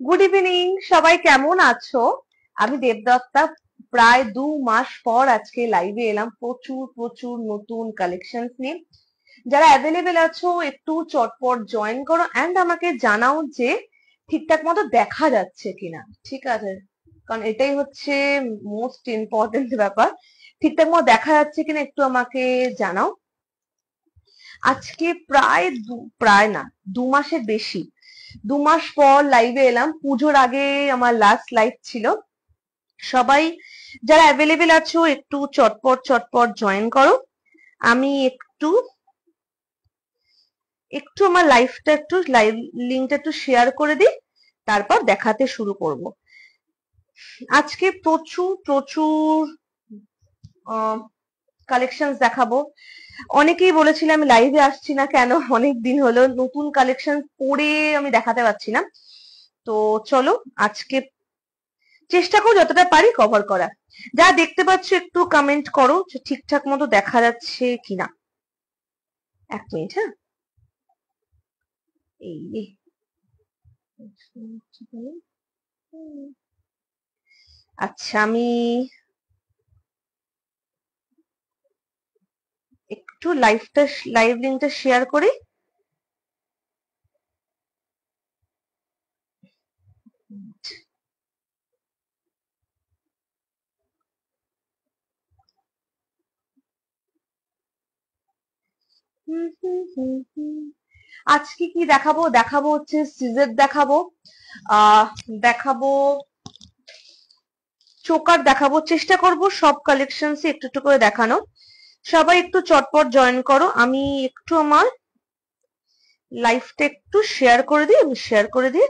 Good evening, সবাই কেমন আছো? আমি দেবদত্তা। প্রায় 2 মাস পর আজকে লাইভে এলাম প্রচুর প্রচুর নতুন কালেকশনস নিয়ে। যারা অ্যাভেলেবেল আছো একটু চটপট জয়েন করো এন্ড আমাকে জানাও যে ঠিকঠাক মতো দেখা যাচ্ছে কিনা। ঠিক আছে, কারণ এটাই হচ্ছে মোস্ট ইম্পর্টেন্ট ব্যাপার। ঠিকঠাক মতো দেখা যাচ্ছে কিনা একটু আমাকে জানাও। আজকে প্রায় না, 2 মাসের বেশি, 2 মাস পর লাইভে এলাম। পুজোর আগে আমার লাস্ট লাইভ ছিল। সবাই যারা অ্যাভেলেবেল আছো একটু চটপট চটপট জয়েন করো। আমি একটু একটু আমার লাইভ লিঙ্কটা একটু শেয়ার করে দিই, তারপর দেখাতে শুরু করব। আজকে প্রচুর প্রচুর কালেকশন দেখাবো। অনেকেই বলেছিল আমি লাইভে আসছি না কেন, অনেক দিন হলো নতুন কালেকশন পরে আমি দেখাতে পারছি না। তো চলো আজকে চেষ্টা করো যতটা পারি কভার করা। যা দেখতে পাচ্ছ একটু কমেন্ট করো যে ঠিকঠাক মতো দেখা যাচ্ছে কিনা। 1 মিনিট, হ্যাঁ। এই আচ্ছা, আমি একটু লাইভ লিঙ্কটা শেয়ার করি। আজকে কি দেখাবো? দেখাবো হচ্ছে সিজার দেখাবো, আহ দেখাবো চোকার দেখাবো। চেষ্টা করব সব কালেকশনস একটু একটু করে দেখানো। সবাই একটু চটপট জয়েন করো। আমি একটু আমার লাইভটা একটু শেয়ার করে দিই, আমি শেয়ার করে দিই।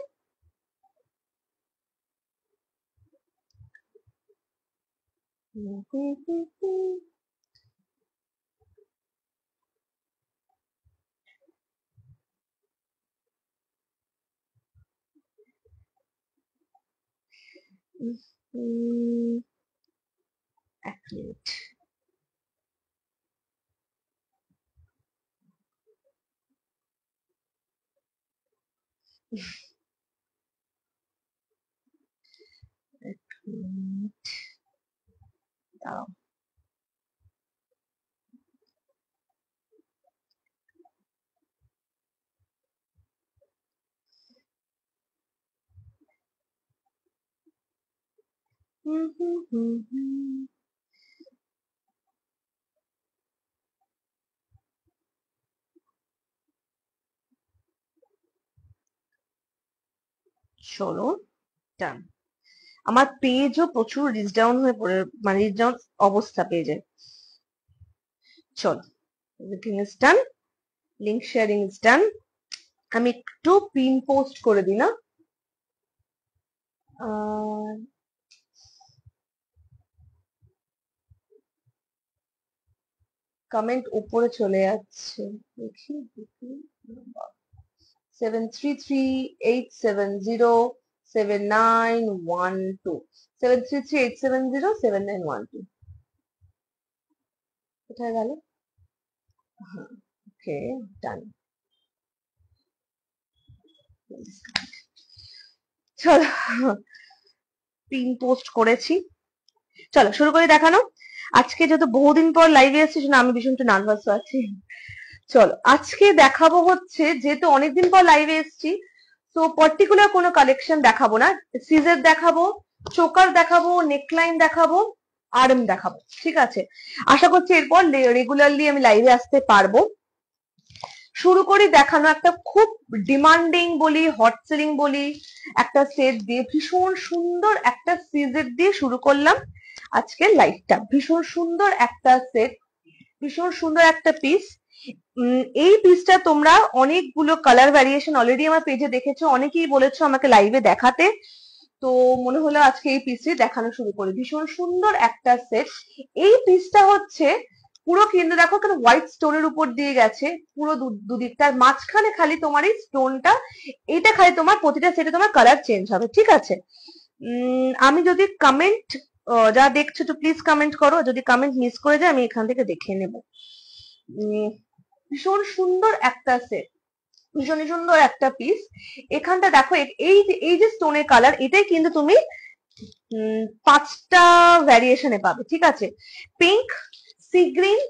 এক মিনিট। এক মিনিট দাঁড়াও। চলো, ডান। আমার পেজও প্রচুর রিচ ডাউন হয়ে পড়ে, মানে রিচ ডাউন অবস্থা পেজে। চলো, everything is done, link sharing is done. আমি একটু পিন পোস্ট করে দিই না। কমেন্ট উপরে চলে যাচ্ছে, দেখি দেখি। 7338707912, 7338707912 কোথায় গেল? হ্যাঁ, ওকে, ডান। চলো, পিন পোস্ট করেছি। চলো শুরু করে দেখানো। আজকে যেহেতু বহুদিন পর লাইভে এসেছি, সেজন্য আমি ভীষণ নার্ভাস আছি। চলো, আজকে দেখাবো হচ্ছে, যেহেতু অনেকদিন পর লাইভে এসেছি, তো পার্টিকুলার কোনো কালেকশন দেখাবো না। সিজার দেখাবো, চোকার দেখাবো, নেকলাইন দেখাবো, আর্ম দেখাবো। ঠিক আছে, আশা করছি এরপর রেগুলারলি আমি লাইভে আসতে পারবো। শুরু করি দেখানো একটা খুব ডিমান্ডিং বলি, হট সেলিং বলি একটা সেট দিয়ে। ভীষণ সুন্দর একটা সিজেট দিয়ে শুরু করলাম আজকের লাইভটা। ভীষণ সুন্দর একটা সেট, ভীষণ সুন্দর একটা পিস। এই পিসটা তোমরা অনেকগুলো কালার ভ্যারিয়েশন অলরেডি আমার পেজে দেখেছো, অনেকেই বলেছো আমাকে লাইভে দেখাতে। তো মনে হলো আজকে এই পিসটি দেখানো শুরু করি। ভীষণ সুন্দর একটা সেট। এই পিসটা হচ্ছে পুরো কিন্তু দেখো কেন হোয়াইট স্টোনের উপর দিয়ে গেছে, পুরো দুদিকটার মাঝখানে খালি তোমার এই স্টোনটা। এইটা খালি তোমার প্রতিটা সেটে তোমার কালার চেঞ্জ হবে। ঠিক আছে, আমি যদি কমেন্ট যা দেখছো তো প্লিজ কমেন্ট করো, যদি কমেন্ট মিস করে যায় আমি এখান থেকে দেখে নেব। ভীষণ সুন্দর একটা সেট। ভীষণই সুন্দর একটা পিস। এখানটা দেখো এই যে স্টোনের কালার, এটাই কিন্তু তুমি 5টা ভ্যারিয়েশনে পাবে, ঠিক আছে? পিঙ্ক, সি গ্রিন,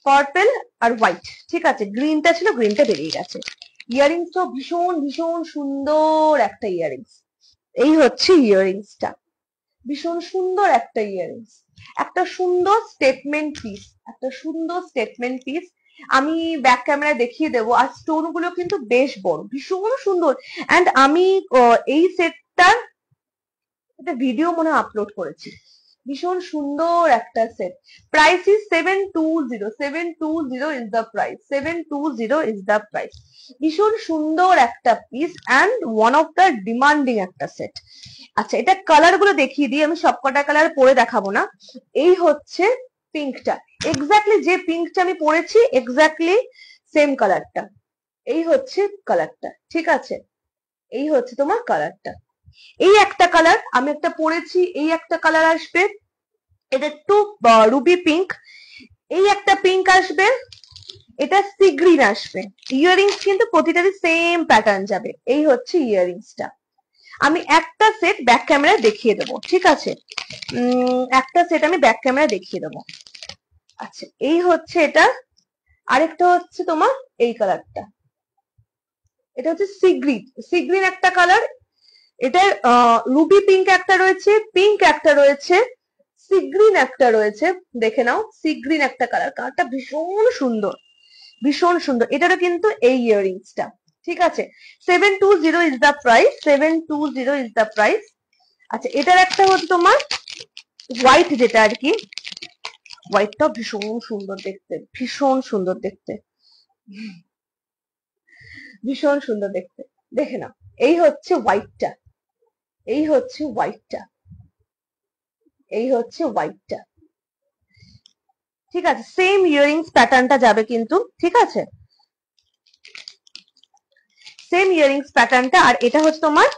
পার্পল আর হোয়াইট, ঠিক আছে? গ্রিনটা ছিল, গ্রিনটা বেরিয়ে গেছে। ইয়াররিংসটাও ভীষণ ভীষণ সুন্দর একটা ইয়াররিংস। এই হচ্ছে ইয়াররিংসটা, ভীষণ সুন্দর একটা ইয়াররিংস, একটা সুন্দর স্টেটমেন্ট পিস, একটা সুন্দর স্টেটমেন্ট পিস। আমি ব্যাক ক্যামেরায় দেখিয়ে দেবো। আর স্টোন গুলো কিন্তু বেশ বড়, ভীষণ সুন্দর। অ্যান্ড আমি এই সেটটার একটা ভিডিও মনে আপলোড করেছি। ভীষণ সুন্দর একটা সেট। Price is 720, 720 is the price, 720 is the price. ভীষণ সুন্দর একটা piece and one of the demanding একটা সেট। আচ্ছা, এটা কালার গুলো দেখিয়ে দিই, আমি সবকটা কালার পরে দেখাবো না। এই হচ্ছে পিঙ্কটা, এক্স্যাক্টলি যে পিঙ্কটা আমি পরেছি এক্স্যাক্টলি সেম কালারটা। এই হচ্ছে কালারটা, ঠিক আছে? এই হচ্ছে তোমার কালারটা। এই একটা কালার আমি একটা পরেছি, এই একটা কালার আসবে, এটা একটু রুবি পিঙ্ক। এই একটা পিঙ্ক আসবে, এটা সি গ্রিন আসবে। ইয়াররিংস কিন্তু প্রতিটারই সেম প্যাটার্ন যাবে। এই হচ্ছে ইয়াররিংসটা। আমি একটা সেট ব্যাক ক্যামেরায় দেখিয়ে দেবো, ঠিক আছে? একটা সেট আমি ব্যাক ক্যামেরায় দেখিয়ে দেবো। আচ্ছা, এই হচ্ছে এটা। আরেকটা হচ্ছে তোমার এই কালারটা, এটা হচ্ছে সি গ্রিন, সি গ্রিন একটা কালার। এটা রুবি পিঙ্ক একটা রয়েছে, পিঙ্ক একটা রয়েছে, সি গ্রিন একটা রয়েছে। দেখে নাও, সি গ্রিন একটা কালার, কালারটা ভীষণ সুন্দর, ভীষণ সুন্দর। এটারও কিন্তু এই ইয়াররিংসটা, ঠিক আছে? 720 is the price, 720 is the price. আচ্ছা, এটার একটা হচ্ছে তোমার হোয়াইট, যেটা আর কি হোয়াইটটা ভীষণ সুন্দর দেখতে, ভীষণ সুন্দর দেখতে, ভীষণ সুন্দর দেখতে। দেখে নাও, এই হচ্ছে হোয়াইটটা, এই হচ্ছে হোয়াইটটা, এই হচ্ছে হোয়াইটটা, ঠিক আছে? সেম ইয়াররিংস প্যাটার্নটা যাবে কিন্তু, ঠিক আছে? সেম ইয়াররিংস প্যাটার্নটা। আর এটা হচ্ছে তোমার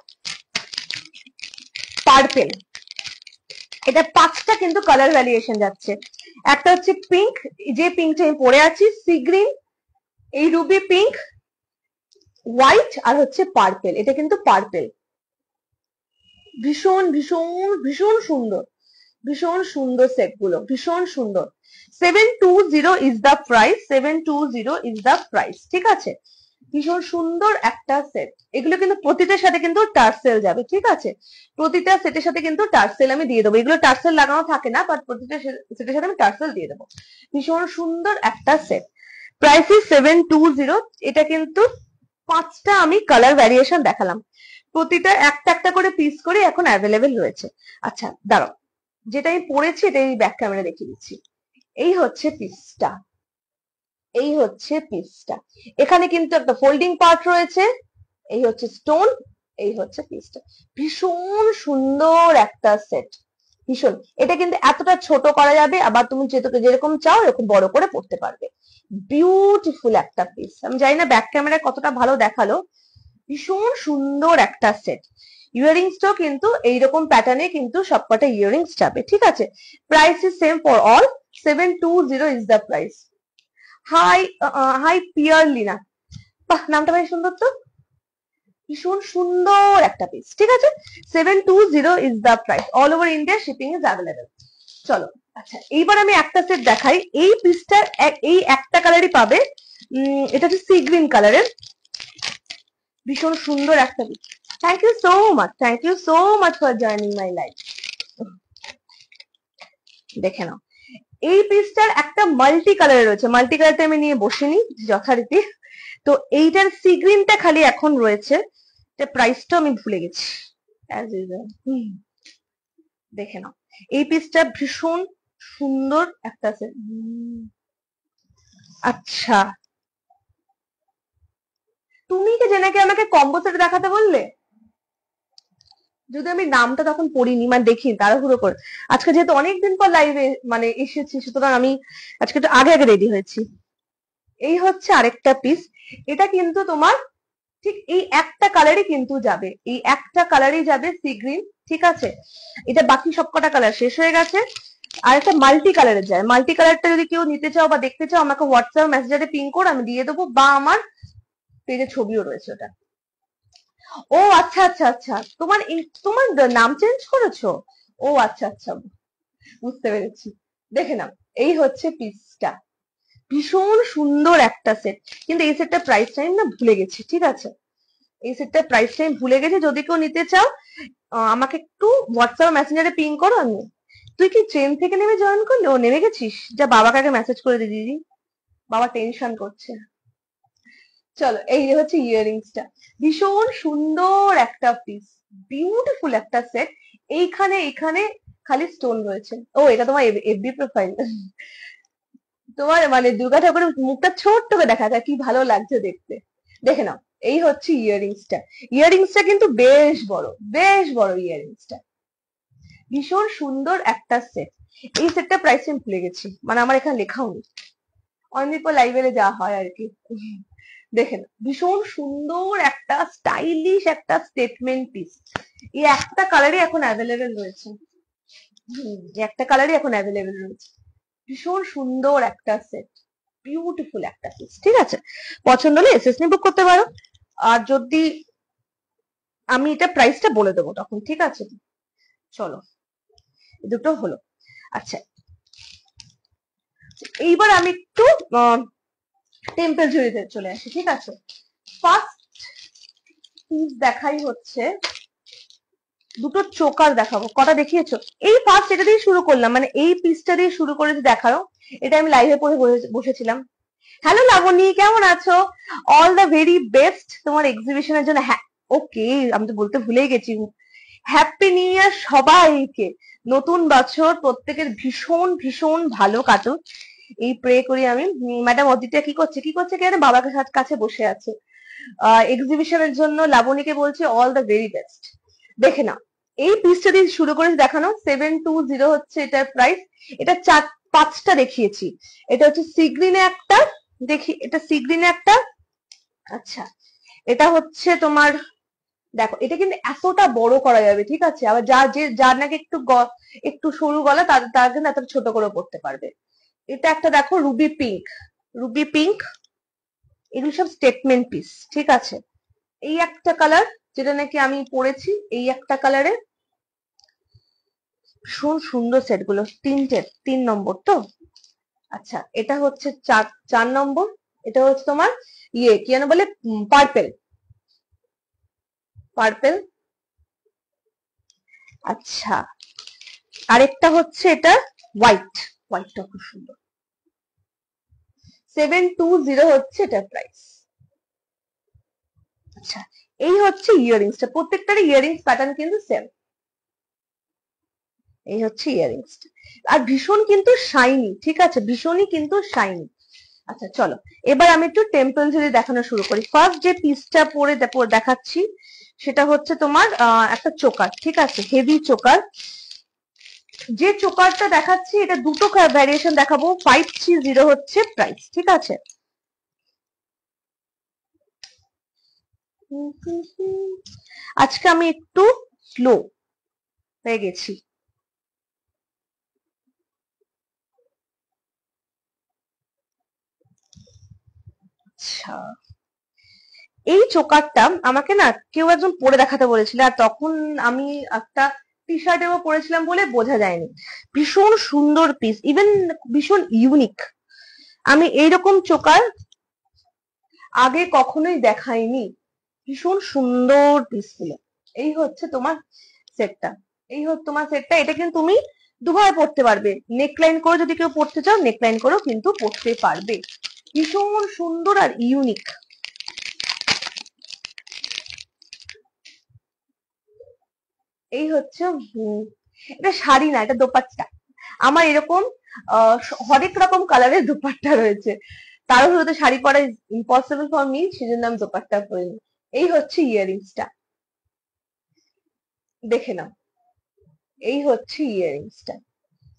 পার্পেল। এটা 5টা কিন্তু কালার ভ্যারিয়েশন যাচ্ছে। একটা হচ্ছে পিঙ্ক, যে পিঙ্কটা আমি পরে আছি, সি গ্রিন, এই রুবি পিঙ্ক, হোয়াইট আর হচ্ছে পার্পেল। এটা কিন্তু পার্পেল। ভীষণ ভীষণ ভীষণ সুন্দর, ভীষণ সুন্দর সেট গুলো, ভীষণ সুন্দর। 720 is the price, 720 is the price, ঠিক আছে? ভীষণ সুন্দর একটা সেট। এগুলো কিন্তু প্রতিটার সাথে কিন্তু টার্সেল যাবে, ঠিক আছে? প্রতিটা সেটের সাথে কিন্তু টার্সেল আমি দিয়ে দেবো। এগুলো টার্সেল লাগানো থাকে না, বাট প্রতিটা সেটের সাথে আমি টার্সেল দিয়ে দেবো। ভীষণ সুন্দর একটা সেট। Price is 720। এটা কিন্তু 5টা আমি কালার ভ্যারিয়েশন দেখালাম, প্রতিটা একটা একটা করে পিস করে এখন অ্যাভেলেবেল রয়েছে। আচ্ছা দাঁড়াও, যেটা আমি পরেছি এটা এই ব্যাক ক্যামেরা দেখিয়ে দিচ্ছি। এই হচ্ছে পিসটা, এই হচ্ছে পিসটা। এখানে কিন্তু একটা ফোল্ডিং পার্ট রয়েছে, এই হচ্ছে স্টোন, এই হচ্ছে পিসটা। ভীষণ সুন্দর একটা সেট, ভীষণ। এটা কিন্তু এতটা ছোট করা যাবে, আবার তুমি যেরকম চাও এরকম বড় করে পড়তে পারবে। বিউটিফুল একটা পিস। আমি জানি না ব্যাক ক্যামেরায় কতটা ভালো দেখালো। ভীষণ সুন্দর একটা সেট। ইয়াররিংসটাও কিন্তু এইরকম প্যাটার্নে কিন্তু সবকটা ইয়াররিংস যাবে, ঠিক আছে? Price is same for all, 720 is the price. Hi hi Pearlina, বাহ, নামটা বেশ সুন্দর তো। ভীষণ সুন্দর একটা পিস, ঠিক আছে? 720 is the price. All over India shipping is available. চলো, আচ্ছা এইবার আমি একটা সেট দেখাই। এই পিসটার এই একটা কালারই পাবে, এটা হচ্ছে সি গ্রিন কালারের। ভীষণ সুন্দর একটা piece. Thank you so much, thank you so much for joining my life. দেখে নাও, এই পিসটার একটা মাল্টি কালার রয়েছে। মাল্টি কালারটা আমি নিয়ে বসিনি যথারীতি, তো এইটার সি গ্রিনটা খালি এখন রয়েছে। প্রাইসটা আমি ভুলে গেছি অ্যাজ ইউজুয়াল। দেখে নাও, এই পিসটা ভীষণ সুন্দর একটা আছে। আচ্ছা, তুমি কি জেনাকে আমাকে কম্বো সেট দেখাতে বললে? যদি আমি নামটা তখন পড়িনি, মানে দেখি তাড়াহুড়ো করে। আজকে যেহেতু অনেকদিন পর লাইভে মানে এসেছি, সুতরাং আমি আজকে একটু আগে আগে রেডি হয়েছি। এই হচ্ছে আরেকটা পিস। এটা কিন্তু তোমার ঠিক এই একটা কালারই কিন্তু যাবে, এই একটা কালারই যাবে, সি গ্রিন, ঠিক আছে? এটা বাকি সবকটা কালার শেষ হয়ে গেছে। আর একটা মাল্টি কালারের যায়। মাল্টি কালারটা যদি কেউ নিতে চাও বা দেখতে চাও, আমাকে হোয়াটসঅ্যাপ মেসেঞ্জারে পিং করে আমি দিয়ে দেবো, বা আমার পেজে ছবিও রয়েছে ওটা। ও আচ্ছা আচ্ছা আচ্ছা, তোমার তোমার নাম চেঞ্জ করেছো? ও আচ্ছা আচ্ছা, বুঝতে পেরেছি। দেখে নাও, এই হচ্ছে পিসটা। ভীষণ সুন্দর একটা সেট, কিন্তু এই সেটটা প্রাইস টাইম না ভুলে গেছি, ঠিক আছে? এই সেটটা প্রাইস টাইম ভুলে গেছি। যদি কেউ নিতে চাও আমাকে একটু হোয়াটসঅ্যাপ মেসেঞ্জারে পিং করো। আমি, তুই কি ট্রেন থেকে নেমে জয়েন করলি? ও নেমে গেছিস, যা বাবাকে আগে মেসেজ করে দি দিদি, বাবা টেনশন করছে। চলো, এই যে হচ্ছে ইয়াররিংসটা, ভীষণ সুন্দর একটা পিস, বিউটিফুল একটা সেট। এইখানে এখানে খালি স্টোন রয়েছে। ও এটা তোমার এফবি প্রোফাইল? তোমার মানে দুর্গা ঠাকুরের মুখটা ছোট্ট করে দেখা যায়, কি ভালো লাগছে দেখতে। দেখে নাও, এই হচ্ছে ইয়াররিংসটা। ইয়াররিংসটা কিন্তু বেশ বড়, বেশ বড় ইয়াররিংসটা, ভীষণ সুন্দর একটা সেট। এই সেটটা প্রাইস আমি ভুলে গেছি, মানে আমার এখানে লেখাও নেই, অনেক লাইব্রেরি যা হয় আর কি। দেখেন, ভীষণ সুন্দর একটা স্টাইলিশ একটা স্টেটমেন্ট পিস। এই একটা কালারই এখন অ্যাভেলেবেল রয়েছে। একটা কালারই এখন অ্যাভেলেবেল রয়েছে। ভীষণ সুন্দর একটা সেট, বিউটিফুল একটা পিস, ঠিক আছে? পছন্দ হলে এসএসনি বুক করতে পারো। আর যদি আমি এটা প্রাইসটা বলে দেবো তখন, ঠিক আছে? চলো, দুটো হলো। আচ্ছা, এইবার আমি একটু টেম্পল জুয়েলারিতে চলে আসি, ঠিক আছে? ফার্স্ট পিস দেখাই হচ্ছে, দুটো চোকার দেখাবো। কটা দেখিয়েছো? এই ফার্স্ট এটা দিয়ে শুরু করলাম, মানে এই পিসটা দিয়ে শুরু করে দেখাও। এটা আমি লাইভে পড়ে বসেছিলাম। হ্যালো লাবণী, কেমন আছো? অল দ্য ভেরি বেস্ট তোমার এক্সিবিশনের জন্য। হ্যাঁ, ওকে, আমি তো বলতে ভুলেই গেছি। হ্যাপি নিউ ইয়ার সবাইকে। নতুন বছর প্রত্যেকের ভীষণ ভীষণ ভালো কাটুক, এই প্রে করি আমি। ম্যাডাম অদিতা কি করছে? কি করছে কেন? বাবার কাছে বসে আছে। এক্সিবিশনের জন্য লাবণীকে বলছে অল দ্য ভেরি বেস্ট। দেখে নাও, এই পিসটা দিয়ে শুরু করে দেখানো। 720 হচ্ছে এটার প্রাইস। এটা পাঁচটা দেখিয়েছি। এটা হচ্ছে সিগ্রিনে একটা, দেখি এটা সিগ্রিনে একটা। আচ্ছা, এটা হচ্ছে তোমার, দেখো এটা কিন্তু এতটা বড় করা যাবে, ঠিক আছে? আবার যার নাকি একটু সরু গলা, তার কিন্তু এত ছোট করে পড়তে পারবে। এটা একটা দেখো, রুবি পিঙ্ক, রুবি পিঙ্ক, এগুলো সব স্টেটমেন্ট পিস, ঠিক আছে? এই একটা কালার, যেটা নাকি আমি পরেছি, এই একটা কালারে ভীষণ সুন্দর সেট গুলো, তিন নম্বর তো। আচ্ছা, এটা হচ্ছে চার নম্বর। এটা হচ্ছে তোমার ইয়ে কি যেন বলে, পার্পেল, পার্পেল। আচ্ছা, আরেকটা হচ্ছে এটা হোয়াইট, হোয়াইটটা খুব সুন্দর। 720 হচ্ছে এটা প্রাইস। আচ্ছা, এই হচ্ছে ইয়াররিংসটা, প্রত্যেকটার ইয়াররিংস প্যাটার্ন কিন্তু সেম। এই হচ্ছে ইয়াররিংস, আর ভীষণ কিন্তু শাইনি, ঠিক আছে? ভীষণই কিন্তু শাইনি। আচ্ছা চলো, এবার আমি একটু টেম্পল জুয়েলারি দেখানো শুরু করি। ফার্স্ট যে পিসটা পরে দেখাচ্ছি সেটা হচ্ছে তোমার একটা চোকার, ঠিক আছে? Heavy choker. যে চোকারটা দেখাচ্ছি এটা দুটো ভ্যারিয়েশন দেখাবো। 530 হচ্ছে প্রাইস, ঠিক আছে? আজকে আমি একটু স্লো হয়ে গেছি। আচ্ছা, এই চোকারটা আমাকে না কেউ একজন পরে দেখাতে বলেছিল, আর তখন আমি একটা টি শার্টেও পরেছিলাম বলে বোঝা যায়নি। ভীষণ সুন্দর পিস, ইভেন ভীষণ ইউনিক। আমি এইরকম চোকার আগে কখনোই দেখাইনি। ভীষণ সুন্দর পিস গুলো। এই হচ্ছে তোমার সেটটা, এই হচ্ছে তোমার সেটটা। এটা কিন্তু তুমি দুভাবে পড়তে পারবে, নেকলাইন করে যদি কেউ পড়তে চাও, নেকলাইন করেও কিন্তু পড়তে পারবে। ভীষণ সুন্দর আর ইউনিক। এই হচ্ছে এটা শাড়ি না, এটা দোপাট্টা। আমার এরকম হরেক রকম কালারের দোপাট্টা রয়েছে, তারও হয়তো শাড়ি পরা ইম্পসিবল ফর মি, সেজন্য আমি দোপাট্টা পরে নি। এই হচ্ছে ইয়াররিংসটা, দেখে নাও। এই হচ্ছে ইয়াররিংসটা,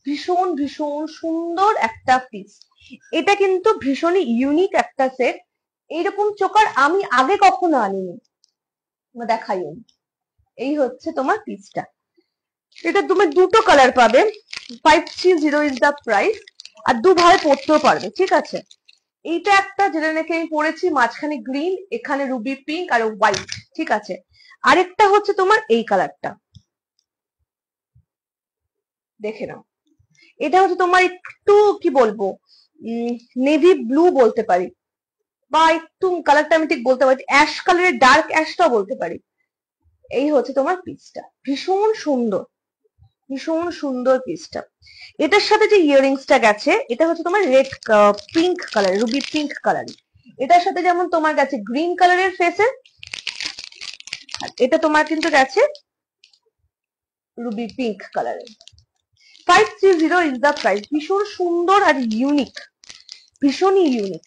ভীষণ ভীষণ সুন্দর একটা পিস। এটা কিন্তু ভীষণই ইউনিক একটা সেট। এইরকম চোকার আমি আগে কখনো আনিনি, দেখাইও। এই হচ্ছে তোমার পিসটা। এটা তুমি দুটো কালার পাবে। 530 ইজ দা প্রাইস, আর দুভাবে পড়তেও পারবে, ঠিক আছে? এইটা একটা যেটা নাকি আমি পরেছি, মাঝখানে গ্রিন, এখানে রুবি পিঙ্ক আর হোয়াইট, ঠিক আছে। আরেকটা হচ্ছে তোমার এই কালারটা, দেখে নাও। এটা হচ্ছে তোমার একটু কি বলবো, নেভি ব্লু বলতে পারি, বা একটু কালারটা আমি ঠিক বলতে পারি, অ্যাশ কালারের ডার্ক অ্যাশটাও বলতে পারি। এই হচ্ছে তোমার পিসটা, ভীষণ সুন্দর, ভীষণ সুন্দর পিসটা। এটার সাথে যে ইয়াররিংসটা গেছে এটা হচ্ছে তোমার red pink colour, Ruby pink colour. এটার সাথে যেমন তোমার গেছে গ্রিন কালারের ফেসে, এটা তোমার কিন্তু গেছে রুবি পিঙ্ক কালারের। 530 ইজ দ্য প্রাইস। ভীষণ সুন্দর আর ইউনিক, ভীষণই ইউনিক।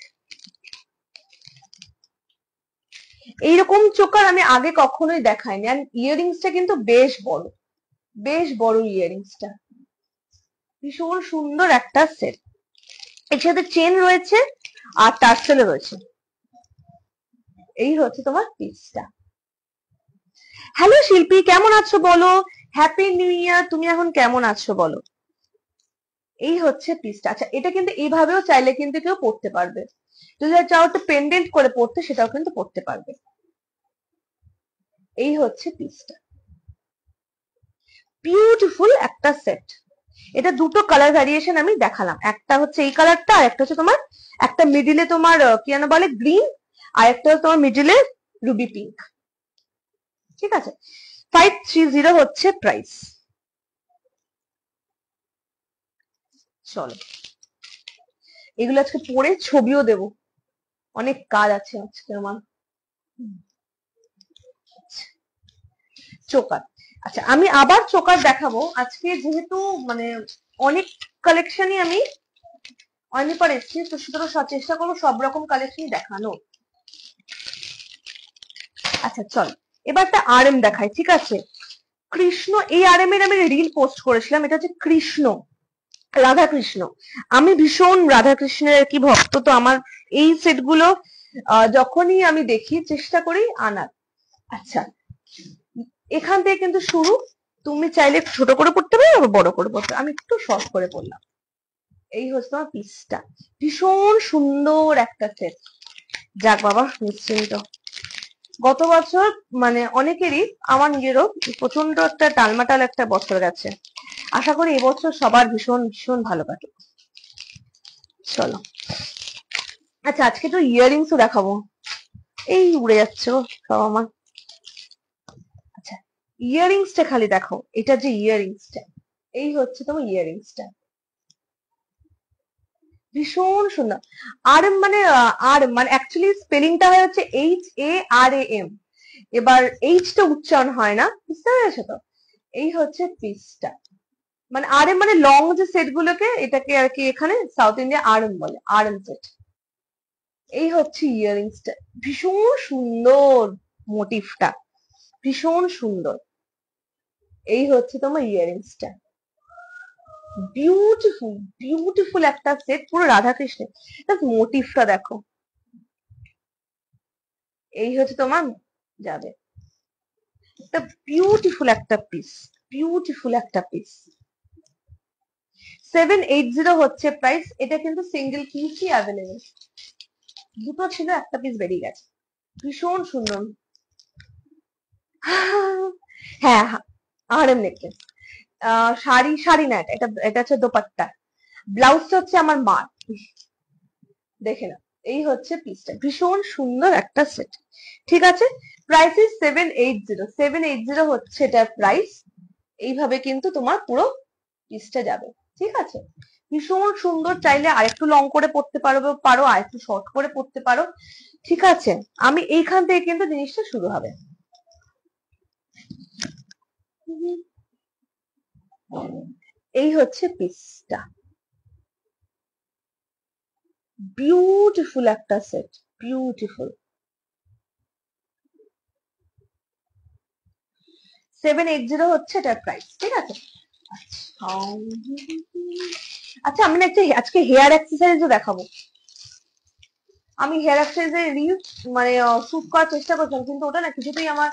এইরকম চোকার আমি আগে কখনোই দেখাইনি। আর ইয়াররিংসটা কিন্তু বেশ বড়, বেশ বড় ইয়াররিংসটা, ভীষণ সুন্দর একটা সেট। এর সাথে চেন রয়েছে আর টার্সেল রয়েছে। এই হচ্ছে তোমার পিসটা। হ্যালো শিল্পী, কেমন আছো বলো? হ্যাপি নিউ ইয়ার। তুমি এখন কেমন আছো বলো? এই হচ্ছে পিসটা। আচ্ছা, এটা কিন্তু এইভাবেও চাইলে কিন্তু কেউ পড়তে পারবে, যদি চাও একটা পেন্ডেন্ট করে পড়তে সেটাও কিন্তু পড়তে পারবে। এই হচ্ছে পিসটা, বিউটিফুল একটা সেট। এটা দুটো কালার ভ্যারিয়েশন আমি দেখালাম, একটা হচ্ছে এই কালারটা আর একটা হচ্ছে তোমার একটা মিডিলে তোমার কি যেন বলে গ্রিন, আর একটা হচ্ছে তোমার মিডিলে রুবি পিঙ্ক, ঠিক আছে। 530 হচ্ছে প্রাইস। চলো, এগুলো আজকে পরে ছবিও দেব, অনেক কাজ আছে আজকে আমার। চোকার, আচ্ছা আমি আবার চোকার দেখাবো আজকে, যেহেতু মানে অনেক কালেকশনই আমি অনেক পর এসেছি, তো সুতরাং চেষ্টা করবো সব রকম কালেকশনই দেখানো। আচ্ছা চল, এবার একটা আরএম দেখাই, ঠিক আছে। কৃষ্ণ, এই আরএম এর আমি রিল পোস্ট করেছিলাম। এটা হচ্ছে কৃষ্ণ, রাধা কৃষ্ণ। আমি ভীষণ রাধা কৃষ্ণের কি ভক্ত, তো আমার এই সেট গুলো যখনই আমি দেখি চেষ্টা করি আনার। আচ্ছা, এখান থেকে কিন্তু শুরু, তুমি চাইলে ছোট করে পড়তে পারো আবার বড় করে পড়তে, আমি একটু শর্ট করে পড়লাম। এই হচ্ছে তোমার পিসটা, ভীষণ সুন্দর একটা সেট। যাক বাবা, নিশ্চিন্ত। গত বছর মানে অনেকেরই, আমার নিজেরও প্রচন্ড একটা টালমাটাল একটা বছর গেছে। আশা করি এবছর সবার ভীষণ ভীষণ ভালো কাটে। চলো, আচ্ছা আজকে একটু ইয়াররিংসও দেখাবো। এই উড়ে যাচ্ছে গো সব আমার। আচ্ছা, ইয়াররিংসটা খালি দেখো, এটা যে ইয়াররিংসটা, এই হচ্ছে তোমার ইয়াররিংসটা, ভীষণ সুন্দর। আর মানে আর মানে অ্যাকচুয়ালি স্পেলিংটা হচ্ছে HARAM, এবার এইচটা উচ্চারণ হয় না, বুঝতে পেরেছো তো। এই হচ্ছে পিসটা, মানে আরএম মানে লং যে সেট গুলোকে, এটাকে আর কি এখানে সাউথ ইন্ডিয়া আরএম বলে, আরএম সেট। এই হচ্ছে ইয়াররিংসটা, ভীষণ সুন্দর মোটিভটা, ভীষণ সুন্দর। এই হচ্ছে তোমার ইয়াররিংসটা, বিউটিফুল বিউটিফুল একটা সেট, পুরো রাধাকৃষ্ণের। মোটিভটা দেখো, এই হচ্ছে তোমার যাবে একটা বিউটিফুল একটা পিস, বিউটিফুল একটা পিস। 780 হচ্ছে প্রাইস। এটা কিন্তু সিঙ্গেল পিসই অ্যাভেলেবেল, দুটো ছিল একটা পিস বেরিয়ে গেছে, ভীষণ সুন্দর। হ্যাঁ, আরএম নেকলেস। শাড়ি, শাড়ি না, এটা এটা এটা হচ্ছে দোপাট্টা, ব্লাউজটা হচ্ছে আমার মা, দেখে না। এই হচ্ছে পিসটা, ভীষণ সুন্দর একটা সেট, ঠিক আছে। প্রাইস ইজ 780 হচ্ছে এটার প্রাইস। এইভাবে কিন্তু তোমার পুরো পিসটা যাবে, ঠিক আছে। ভীষণ সুন্দর, চাইলে আরেকটু লং করে পড়তে পারো, আরেকটু শর্ট করে পড়তে পারো, ঠিক আছে। আমি এইখান থেকে কিন্তু জিনিসটা শুরু হবে। এই হচ্ছে পিসটা, বিউটিফুল একটা সেট, বিউটিফুল। 780 হচ্ছে এটার প্রাইস, ঠিক আছে। আচ্ছা, আমি না একটা আজকে হেয়ার এক্সারসাইজও দেখাবো। আমি হেয়ার এক্সারসাইজের রিল মানে শুট করার চেষ্টা করছিলাম, কিন্তু ওটা না কিছুতেই আমার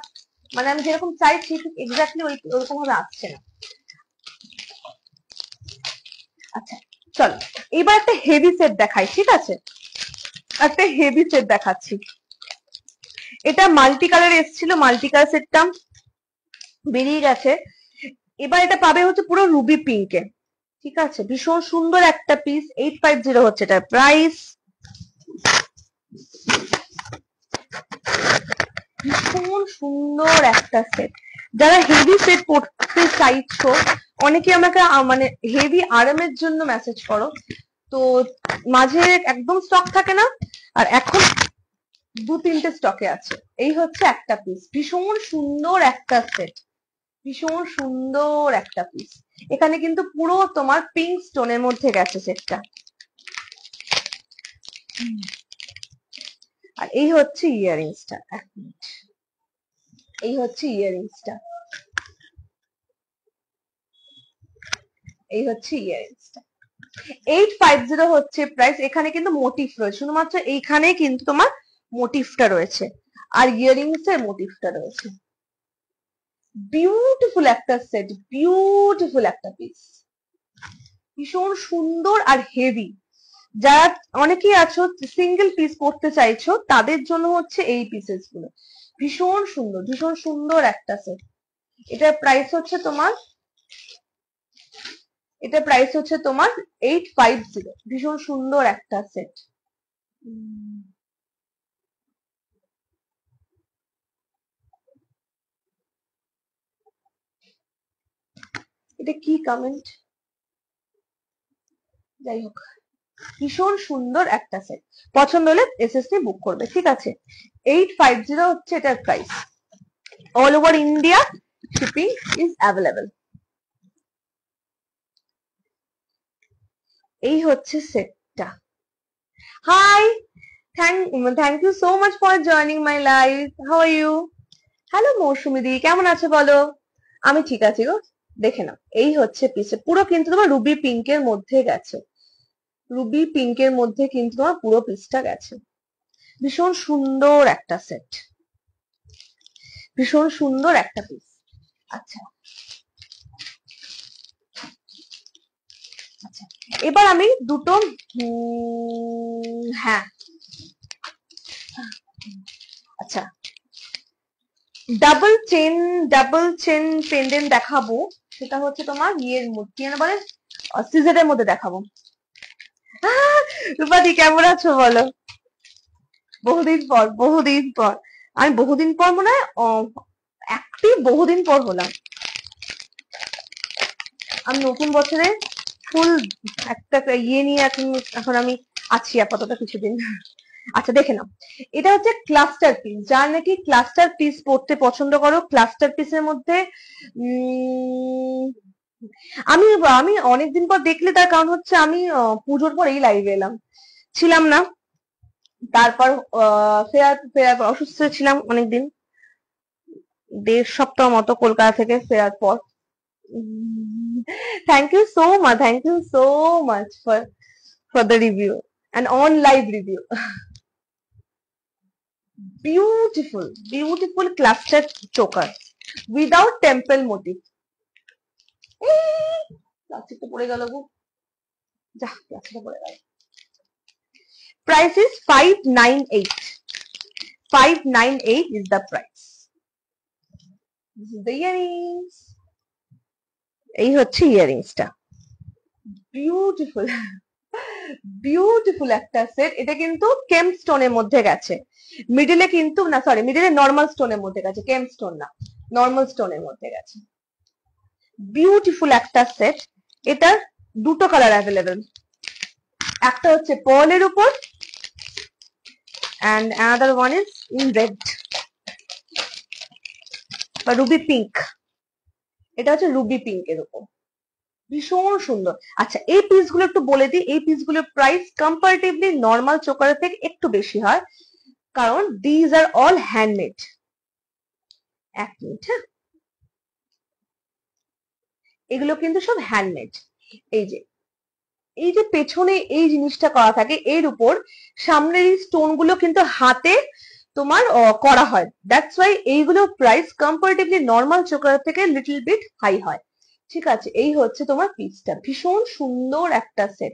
মানে আমি যেরকম চাইছি ঠিক এক্স্যাক্টলি ওরকম ভাবে আসছে না। আচ্ছা চলো, এবার একটা হেভি সেট দেখাই, ঠিক আছে। একটা হেভি সেট দেখাচ্ছি। এটা মাল্টি কালার এসেছিল, মাল্টি কালার সেটটা বেরিয়ে গেছে। এবার এটা পাবে হচ্ছে পুরো রুবি পিঙ্কে, ঠিক আছে? ভীষণ সুন্দর একটা পিস, 850 হচ্ছে এটার প্রাইস। ভীষণ সুন্দর একটা সেট। যারা হেভি সেট পড়তে চাইছো, অনেকে আমাকে মানে হেভি আরামের জন্য মেসেজ করো, তো মাঝে একদম স্টক থাকে না, আর এখন 2-3টে স্টকে আছে। এই হচ্ছে একটা পিস, ভীষণ সুন্দর একটা সেট, ভীষণ সুন্দর একটা পিস। এখানে কিন্তু পুরো তোমার পিঙ্ক স্টোনের মধ্যে গেছে সেটটা। আর এই হচ্ছে ইয়াররিংসটা, এক মিনিট, এই হচ্ছে ইয়াররিংসটা, এই হচ্ছে ইয়াররিংসটা। 850 হচ্ছে প্রাইস। এখানে কিন্তু মোটিফ রয়েছে, শুধুমাত্র এইখানে কিন্তু তোমার মোটিফটা রয়েছে, আর ইয়াররিংস এর মোটিফটা রয়েছে। বিউটিফুল একটা সেট, বিউটিফুল একটা পিস, ভীষণ সুন্দর আর হেভি। যারা অনেকেই আছো সিঙ্গেল পিস পড়তে চাইছো, তাদের জন্য হচ্ছে এই পিসেস গুলো। ভীষণ সুন্দর, ভীষণ সুন্দর একটা সেট। এটার প্রাইস হচ্ছে তোমার, এটা প্রাইস হচ্ছে তোমার 850। ভীষণ সুন্দর একটা সেট। এটা কি কমেন্ট, যাই হোক, ভীষণ সুন্দর একটা সেট। পছন্দ হলে এসএসসি বুক করবে, ঠিক আছে? 850 হচ্ছে এটার price. All over India shipping is available. এই হচ্ছে সেটটা। Hi, thank you so much for joining my live. How are you? Hello Mousumi দি, কেমন আছে বলো? আমি ঠিক আছি গো। দেখে নাও, এই হচ্ছে পিসে, পুরো কিন্তু তোমার রুবি পিঙ্কের মধ্যে গেছে, রুবি পিঙ্কের মধ্যে কিন্তু তোমার পুরো পিসটা গেছে। ভীষণ সুন্দর একটা সেট, ভীষণ সুন্দর একটা পিস। আচ্ছা আচ্ছা, এবার আমি দুটো হ্যাঁ আচ্ছা, ডাবল চেন পেন্ডেন্ট দেখাবো। সেটা হচ্ছে তোমার ইয়ের মধ্যে, কি বলে, সিজারের মধ্যে দেখাবো। রূপাদি কেমন আছো বলো? বহুদিন পর, বহুদিন পর। আমি বহুদিন পর মনে হয় অ্যাক্টিভ বহুদিন পর হলাম। আমি নতুন বছরে ফুল একটা ইয়ে নিয়ে এখন, এখন আমি আছি আপাতত কিছুদিন। আচ্ছা দেখে নাও, এটা হচ্ছে ক্লাস্টার পিস। যার নাকি ক্লাস্টার পিস পড়তে পছন্দ করো, ক্লাস্টার পিসের মধ্যে আমি আমি অনেকদিন পর দেখলে, তার কারণ হচ্ছে আমি পুজোর পর এই লাইভে এলাম, ছিলাম না। তারপর ফেরার ফেরার পর অসুস্থ ছিলাম অনেকদিন, 1.5 সপ্তাহ মতো কলকাতা থেকে ফেরার পর। Thank you so much, thank you so much for the review and on live review. Beautiful, beautiful cluster choker without temple motif. প্লাস্টিকটা পড়ে গেল গো, যা প্লাস্টিকটা পড়ে গেল। Price is 598. 598 is the price. This is the earrings. এই হচ্ছে ইয়াররিংসটা, beautiful, beautiful একটা সেট। এটা কিন্তু কেম স্টোনের মধ্যে গেছে, মিডিলে কিন্তু না, সরি, মিডিলে নর্মাল স্টোনের মধ্যে গেছে, কেম স্টোন না, নর্মাল স্টোনের মধ্যে গেছে। বিউটিফুল একটা সেট। এটার দুটো কালার অ্যাভেলেবেল, একটা হচ্ছে পার্লের উপর and another one is in red বা রুবি পিঙ্ক। এটা হচ্ছে রুবি পিঙ্কের উপর, ভীষণ সুন্দর। আচ্ছা, এই পিসগুলো একটু বলে দিই, এই পিসগুলোর প্রাইস কম্পারেটিভলি নর্মাল চোকারের থেকে একটু বেশি হয়, কারণ দিজ আর অল হ্যান্ডমেড। এক মিনিট, হ্যাঁ, এগুলো কিন্তু সব হ্যান্ডমেড। এই যে, এই যে পেছনে এই জিনিসটা করা থাকে, এর উপর সামনের এই স্টোন গুলো কিন্তু হাতে তোমার করা হয়। দ্যাটস ওয়াই এইগুলো প্রাইস কম্পারেটিভলি নর্মাল চোকার থেকে লিটল বিট হাই হয়। ঠিক আছে, এই হচ্ছে তোমার পিসটা, ভীষণ সুন্দর একটা সেট।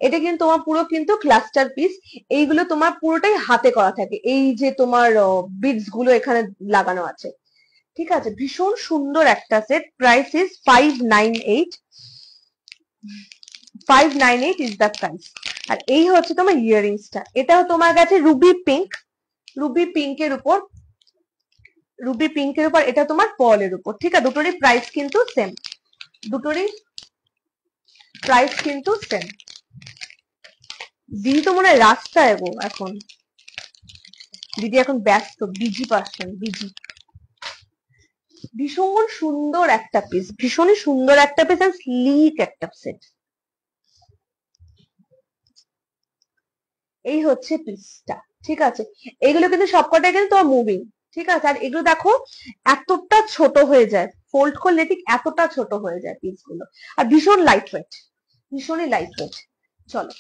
এটা কিন্তু তোমার পুরো কিন্তু ক্লাস্টার পিস। এইগুলো তোমার পুরোটাই হাতে করা থাকে, এই যে তোমার বিডস গুলো এখানে লাগানো আছে। ঠিক আছে, ভীষণ সুন্দর একটা সেট। Price is 598। 598 is the price. আর এই হচ্ছে তোমার ইয়াররিংসটা, এটাও তোমার কাছে রুবি পিঙ্ক, রুবি পিঙ্কের উপর, রুবি পিঙ্কের উপর এটা তোমার পলের উপর। ঠিক আছে, দুটোরই প্রাইস কিন্তু সেম, দুটোরই প্রাইস কিন্তু সেম। দিদি তো মনে হয় রাস্তায় গো এখন, দিদি এখন ব্যস্ত, বিজি পার্সন, বিজি। ভীষণ সুন্দর একটা পিস, ভীষণই সুন্দর একটা পিস, আর স্লিক একটা সেট। এই হচ্ছে পিসটা। ঠিক আছে, এগুলো কিন্তু সবকটাই কিন্তু তোমার মুভিং। ঠিক আছে, আর এগুলো দেখো এতটা ছোট হয়ে যায়, ফোল্ড করলে ঠিক এতটা ছোট হয়ে যায় পিস গুলো, আর ভীষণ লাইট ওয়েট, ভীষণই লাইট ওয়েট। চলো,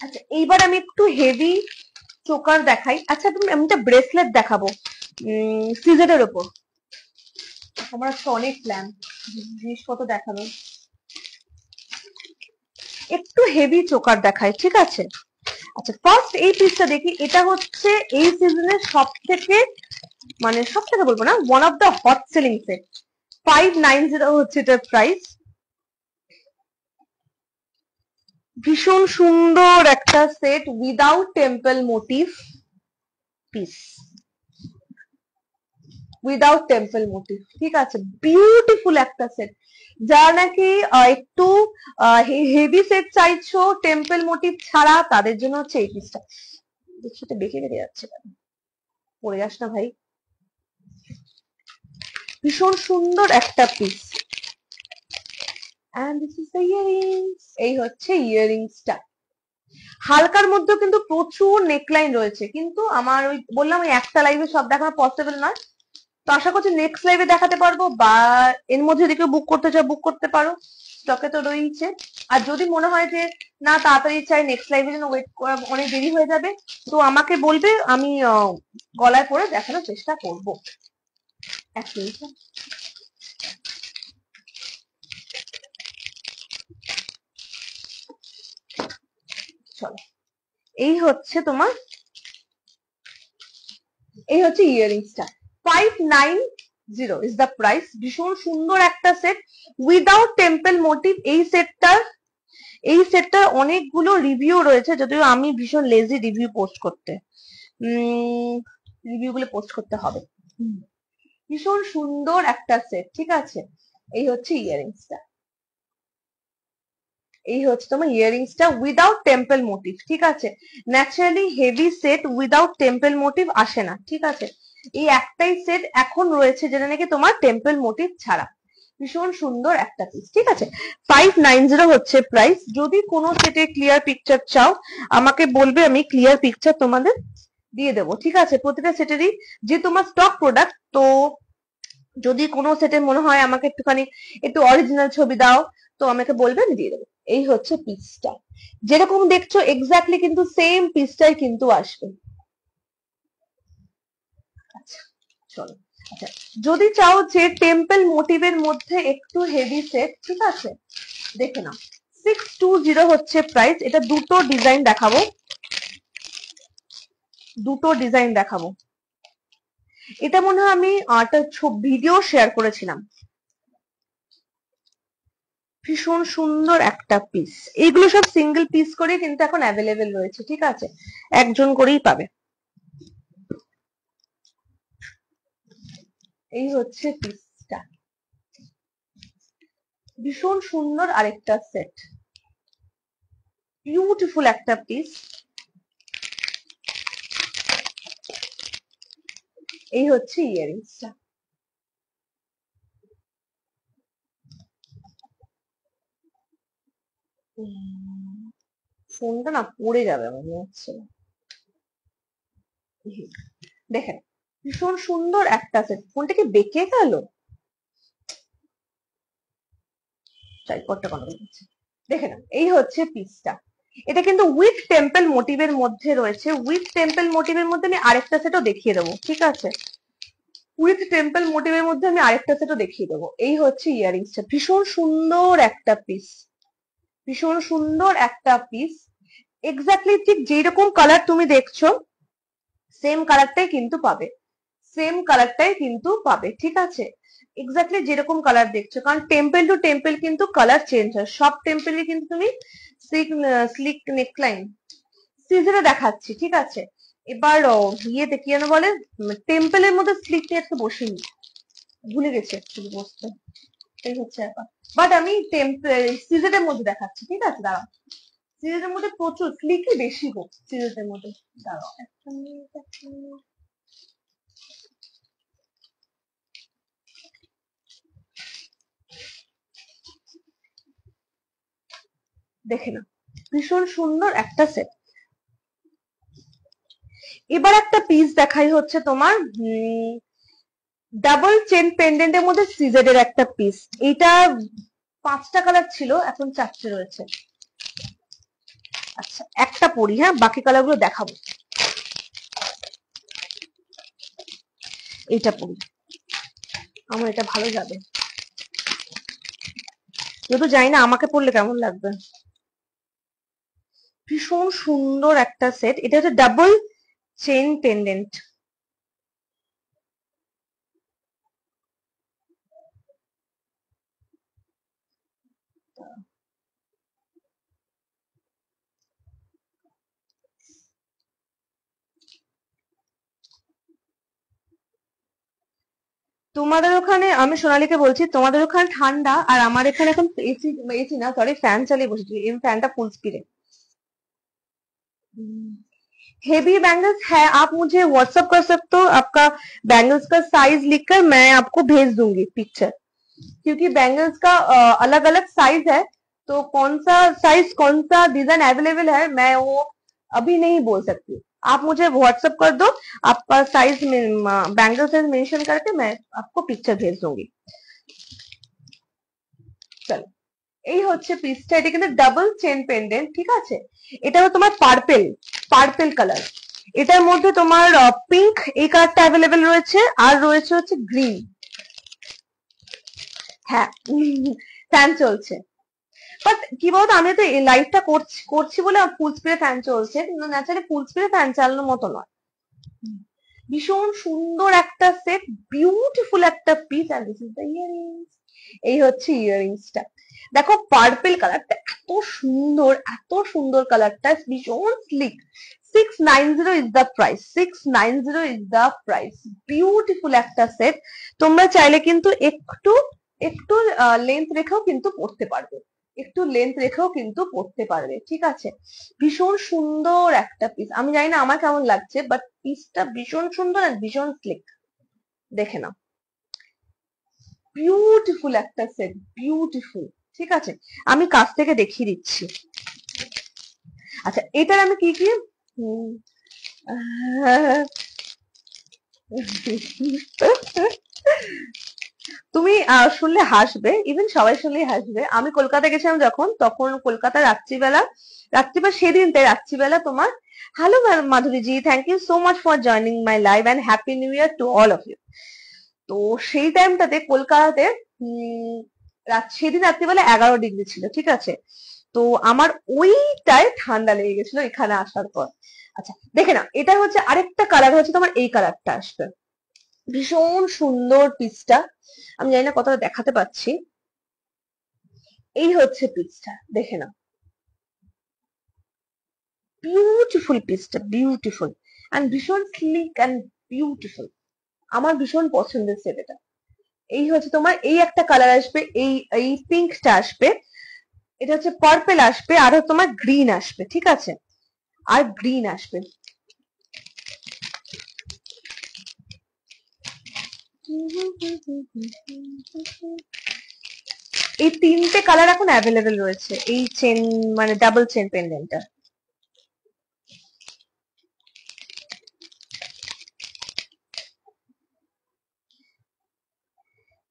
আচ্ছা এইবার আমি একটু হেভি চোকার দেখাই। আচ্ছা তুমি, আমি একটা ব্রেসলেট দেখাবো সিজেটের উপর। আমার আজকে অনেক প্ল্যান জিনিসপত্র দেখানো, একটু হেভি চোকার দেখাই। ঠিক আছে, আচ্ছা ফার্স্ট এই পিসটা দেখি। এটা হচ্ছে এই সিজনের সব থেকে, মানে সব থেকে বলবো না, one of the hot selling set. 590 হচ্ছে এটার প্রাইস। ভীষণ সুন্দর একটা set without temple motif piece, without temple motif. ঠিক আছে, বিউটিফুল একটা সেট। যারা নাকি একটু হেভি সেট চাইছো টেম্পল মোটিভ ছাড়া, তাদের জন্য হচ্ছে এই পিসটা। দেখছি তো বেঁকে বেঁকে যাচ্ছে, পড়ে যাস না ভাই। ভীষণ সুন্দর একটা piece. And this is the earrings. এই হচ্ছে ইয়ারিংসটা। হালকার মধ্যেও কিন্তু প্রচুর নেকলাইন রয়েছে, কিন্তু আমার ওই বললাম ওই একটা লাইভে সব দেখানো পসিবল নয়। তো আশা করছি নেক্সট লাইভে দেখাতে পারবো, বা এর মধ্যে যদি কেউ বুক করতে চাও বুক করতে পারো, স্টকে তো রয়েছে। আর যদি মনে হয় যে না তাড়াতাড়ি চাই, নেক্সট লাইভে যেন ওয়েট করা অনেক দেরি হয়ে যাবে, তো আমাকে বলবে, আমি গলায় পরে দেখানোর চেষ্টা করব। এক মিনিট। চলো, এই হচ্ছে তোমার, এই হচ্ছে ইয়ারিংসটা। 590 ইজ দ্য প্রাইস। ভীষণ সুন্দর একটা সেট উইদাউট টেম্পল মোটিভ। এই সেটটার অনেকগুলো রিভিউ রয়েছে, যদিও আমি ভীষণ লেজি রিভিউ পোস্ট করতে, রিভিউ গুলো পোস্ট করতে হবে। ভীষণ সুন্দর একটা সেট। ঠিক আছে, এই হচ্ছে ইয়ারিংসটা, এই হচ্ছে তোমার ইয়ারিংসটা উইদাউট টেম্পল মোটিভ। ঠিক আছে, naturally heavy set without temple motif আসে না। ঠিক আছে, এই একটাই সেট এখন রয়েছে যেটা নাকি তোমার টেম্পল মোটিভ ছাড়া। ভীষণ সুন্দর একটা পিস। ঠিক আছে, 590 হচ্ছে প্রাইস। যদি কোনো সেটে ক্লিয়ার পিকচার চাও আমাকে বলবে, আমি ক্লিয়ার পিকচার তোমাদের দিয়ে দেবো। ঠিক আছে, প্রতিটা সেটেরই যে তোমার স্টক প্রোডাক্ট, তো যদি কোনো সেটে মনে হয় আমাকে একটুখানি একটু অরিজিনাল ছবি দাও, তো আমাকে বলবে, আমি দিয়ে দেবো। এই হচ্ছে পিসটা, যেরকম দেখছো এক্স্যাক্টলি কিন্তু সেম পিসটাই কিন্তু আসবে। আচ্ছা চলো, আচ্ছা যদি চাও যে টেম্পল মোটিভের মধ্যে একটু হেভি সেট, ঠিক আছে দেখে নাও। 620 হচ্ছে প্রাইস। এটা দুটো ডিজাইন দেখাবো, দুটো ডিজাইন দেখাবো। এটা মনে হয় আমি একটা ভিডিও শেয়ার করেছিলাম। ভীষণ সুন্দর একটা পিস। এইগুলো সব সিঙ্গেল পিস করে কিন্তু এখন অ্যাভেলেবেল রয়েছে। ঠিক আছে, একজন করেই পাবে। এই হচ্ছে পিসটা, ভীষণ সুন্দর আরেকটা সেট, বিউটিফুল একটা পিস। এই হচ্ছে ইয়ারিংসটা। ফোনটা না পড়ে যাবে মনে হচ্ছে, দেখেন ভীষণ সুন্দর একটা সেট। ফোনটা কি বেঁকে গেল? ট্রাইপডটা কোনো হচ্ছে, দেখে না। এই হচ্ছে পিসটা। এটা কিন্তু উইথ টেম্পল মোটিভের মধ্যে রয়েছে। উইথ টেম্পল মোটিভের মধ্যে আমি আরেকটা সেটও দেখিয়ে দেবো। ঠিক আছে, উইথ টেম্পল মোটিভের মধ্যে আমি আরেকটা সেটও দেখিয়ে দেবো। এই হচ্ছে ইয়ারিংসটা, ভীষণ সুন্দর একটা পিস, ভীষণ সুন্দর একটা পিস। এক্স্যাক্টলি ঠিক যেরকম কালার তুমি দেখছো সেম কালারটাই কিন্তু পাবে, সেম কালারটাই কিন্তু পাবে, ঠিক আছে? এক্স্যাক্টলি যেরকম কালার দেখছো, কারণ টেম্পল টু টেম্পল কিন্তু কালার চেঞ্জ হয়, সব টেম্পলে কিন্তু তুমি স্লিক নেকলাইন সিজনে দেখাচ্ছি, ঠিক আছে? এবার ইয়েতে কি যেন বলে, টেম্পলের মধ্যে স্লিক নিয়ে আজকে বসিনি, ভুলে গেছি অ্যাকচুয়ালি বসতে, এই হচ্ছে ব্যাপার। বাট আমি সিজনের মধ্যে দেখাচ্ছি, ঠিক আছে? দাঁড়াও, সিজনের মধ্যে প্রচুর স্লিকই বেশি হোক সিজনের মধ্যে। দাঁড়াও একটা মিনিট, একটা মিনিট। দেখে না, ভীষণ সুন্দর একটা সেট। এবার একটা পিস দেখাই হচ্ছে তোমার ডাবল চেন পেন্ডেন্টের মধ্যে সিজেডের একটা পিস। এইটা 5টা কালার ছিল, এখন 4টে রয়েছে। আচ্ছা একটা পরি, হ্যাঁ বাকি কালার গুলো দেখাবো। এইটা পরি, আমার এটা ভালো যাবে, যেহেতু জানি না আমাকে পরলে কেমন লাগবে। ভীষণ সুন্দর একটা সেট, এটা হচ্ছে ডাবল চেন পেন্ডেন্ট। তোমাদের ওখানে, আমি সোনালীকে বলছি, তোমাদের ওখানে ঠান্ডা আর আমার এখানে এখন এসি, এসি না সরি ফ্যান চালিয়ে বসেছি, এই ফ্যানটা ফুল स्पीड हेवी बैंगल्स है। आप मुझे व्हाट्सअप कर सकते हो, आपका बैंगल्स का साइज लिखकर मैं आपको भेज दूंगी पिक्चर, क्योंकि बैंगल्स का अलग अलग साइज है, तो कौन सा साइज कौन सा डिजाइन अवेलेबल है मैं वो अभी नहीं बोल सकती। आप मुझे व्हाट्सअप कर दो, आपका साइज बैंगल साइज मेंशन करके मैं आपको पिक्चर भेज दूंगी। चलो, এই হচ্ছে পিসটা, এটা কিন্তু ডাবল চেন পেন্ডেন্ট, ঠিক আছে? এটা হলো তোমার পার্পেল, পার্পেল কালার। এটার মধ্যে তোমার পিঙ্ক এই কালারটা অ্যাভেলেবেল রয়েছে, আর রয়েছে হচ্ছে গ্রিন। হ্যাঁ ফ্যান চলছে, বাট কি বলতো, আমি তো এই লাইভটা করছি বলে ফুল স্পিডে ফ্যান চলছে, কিন্তু ন্যাচারালি ফুল স্পিডে ফ্যান চালানোর মতো নয়। ভীষণ সুন্দর একটা সেট, বিউটিফুল একটা piece, and this is the earrings. এই হচ্ছে ইয়ারিংসটা, দেখো পার্পল কালারটা এত সুন্দর, এত সুন্দর কালারটা, ভীষণ slick. 690 is the price, 690 is the price. Beautiful একটা সেট, তোমরা চাইলে কিন্তু একটু একটু লেন্থ রেখেও কিন্তু পড়তে পারবে, একটু লেন্থ রেখেও কিন্তু পড়তে পারবে, ঠিক আছে? ভীষণ সুন্দর একটা পিস, আমি জানি না আমার কেমন লাগছে, বাট পিসটা ভীষণ সুন্দর আর ভীষণ স্লিক, দেখে নাও। বিউটিফুল একটা সেট, বিউটিফুল, ঠিক আছে? আমি কাছ থেকে দেখিয়ে দিচ্ছি। আচ্ছা এটার আমি কি কি তুমি শুনলে হাসবে, ইভেন সবাই শুনলেই হাসবে। আমি কলকাতা গেছিলাম যখন, তখন কলকাতা রাত্রিবেলা, রাত্রিবেলা সেদিন তাই রাত্রিবেলা তোমার, hello Madhuri ji, thank you so much for joining my live and happy new year to all of you. তো সেই টাইমটাতে কলকাতাতে সেদিন রাত্রিবেলা 11 ডিগ্রি ছিল, ঠিক আছে? তো আমার ওইটায় ঠান্ডা লেগে গেছিল এখানে আসার পর। আচ্ছা দেখে না, এটা হচ্ছে আরেকটা কালার, হচ্ছে তোমার এই কালারটা আসবে, ভীষণ সুন্দর পিসটা, আমি জানি না কতটা দেখাতে পাচ্ছি। এই হচ্ছে পিসটা, দেখে না, বিউটিফুল পিসটা, বিউটিফুল এন্ড ভীষণ স্লিক এন্ড বিউটিফুল, আমার ভীষণ পছন্দের সেট এটা। এই হচ্ছে তোমার, এই একটা কালার আসবে, এই এই পিঙ্কটা আসবে, এটা হচ্ছে পার্পল আসবে, আর তোমার গ্রিন আসবে, ঠিক আছে? আর গ্রিন আসবে। এই 3টে কালার এখন অ্যাভেলেবেল রয়েছে এই চেন, মানে ডাবল চেন পেন্ডেন্টটা।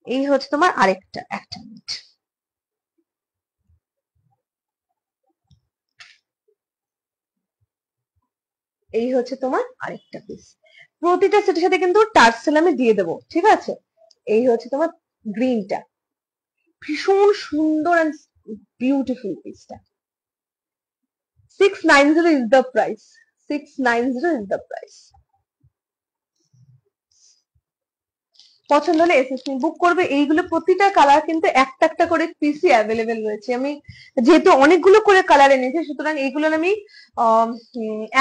এই হচ্ছে তোমার আরেকটা, একটা মিনিট, এই হচ্ছে তোমার আরেকটা পিস। প্রতিটা সেটের সাথে কিন্তু টার্সেল আমি দিয়ে দেবো, ঠিক আছে। এই হচ্ছে তোমার গ্রিনটা, ভীষণ সুন্দর এন্ড বিউটিফুল পিসটা। 690 is the price. 690 is the price. পছন্দ হলে এসএসসি বুক করবে। এইগুলো প্রতিটা কালার কিন্তু একটা একটা করে পিসি অ্যাভেলেবেল রয়েছে। আমি যেহেতু অনেকগুলো করে কালার এনেছি, সুতরাং এইগুলো আমি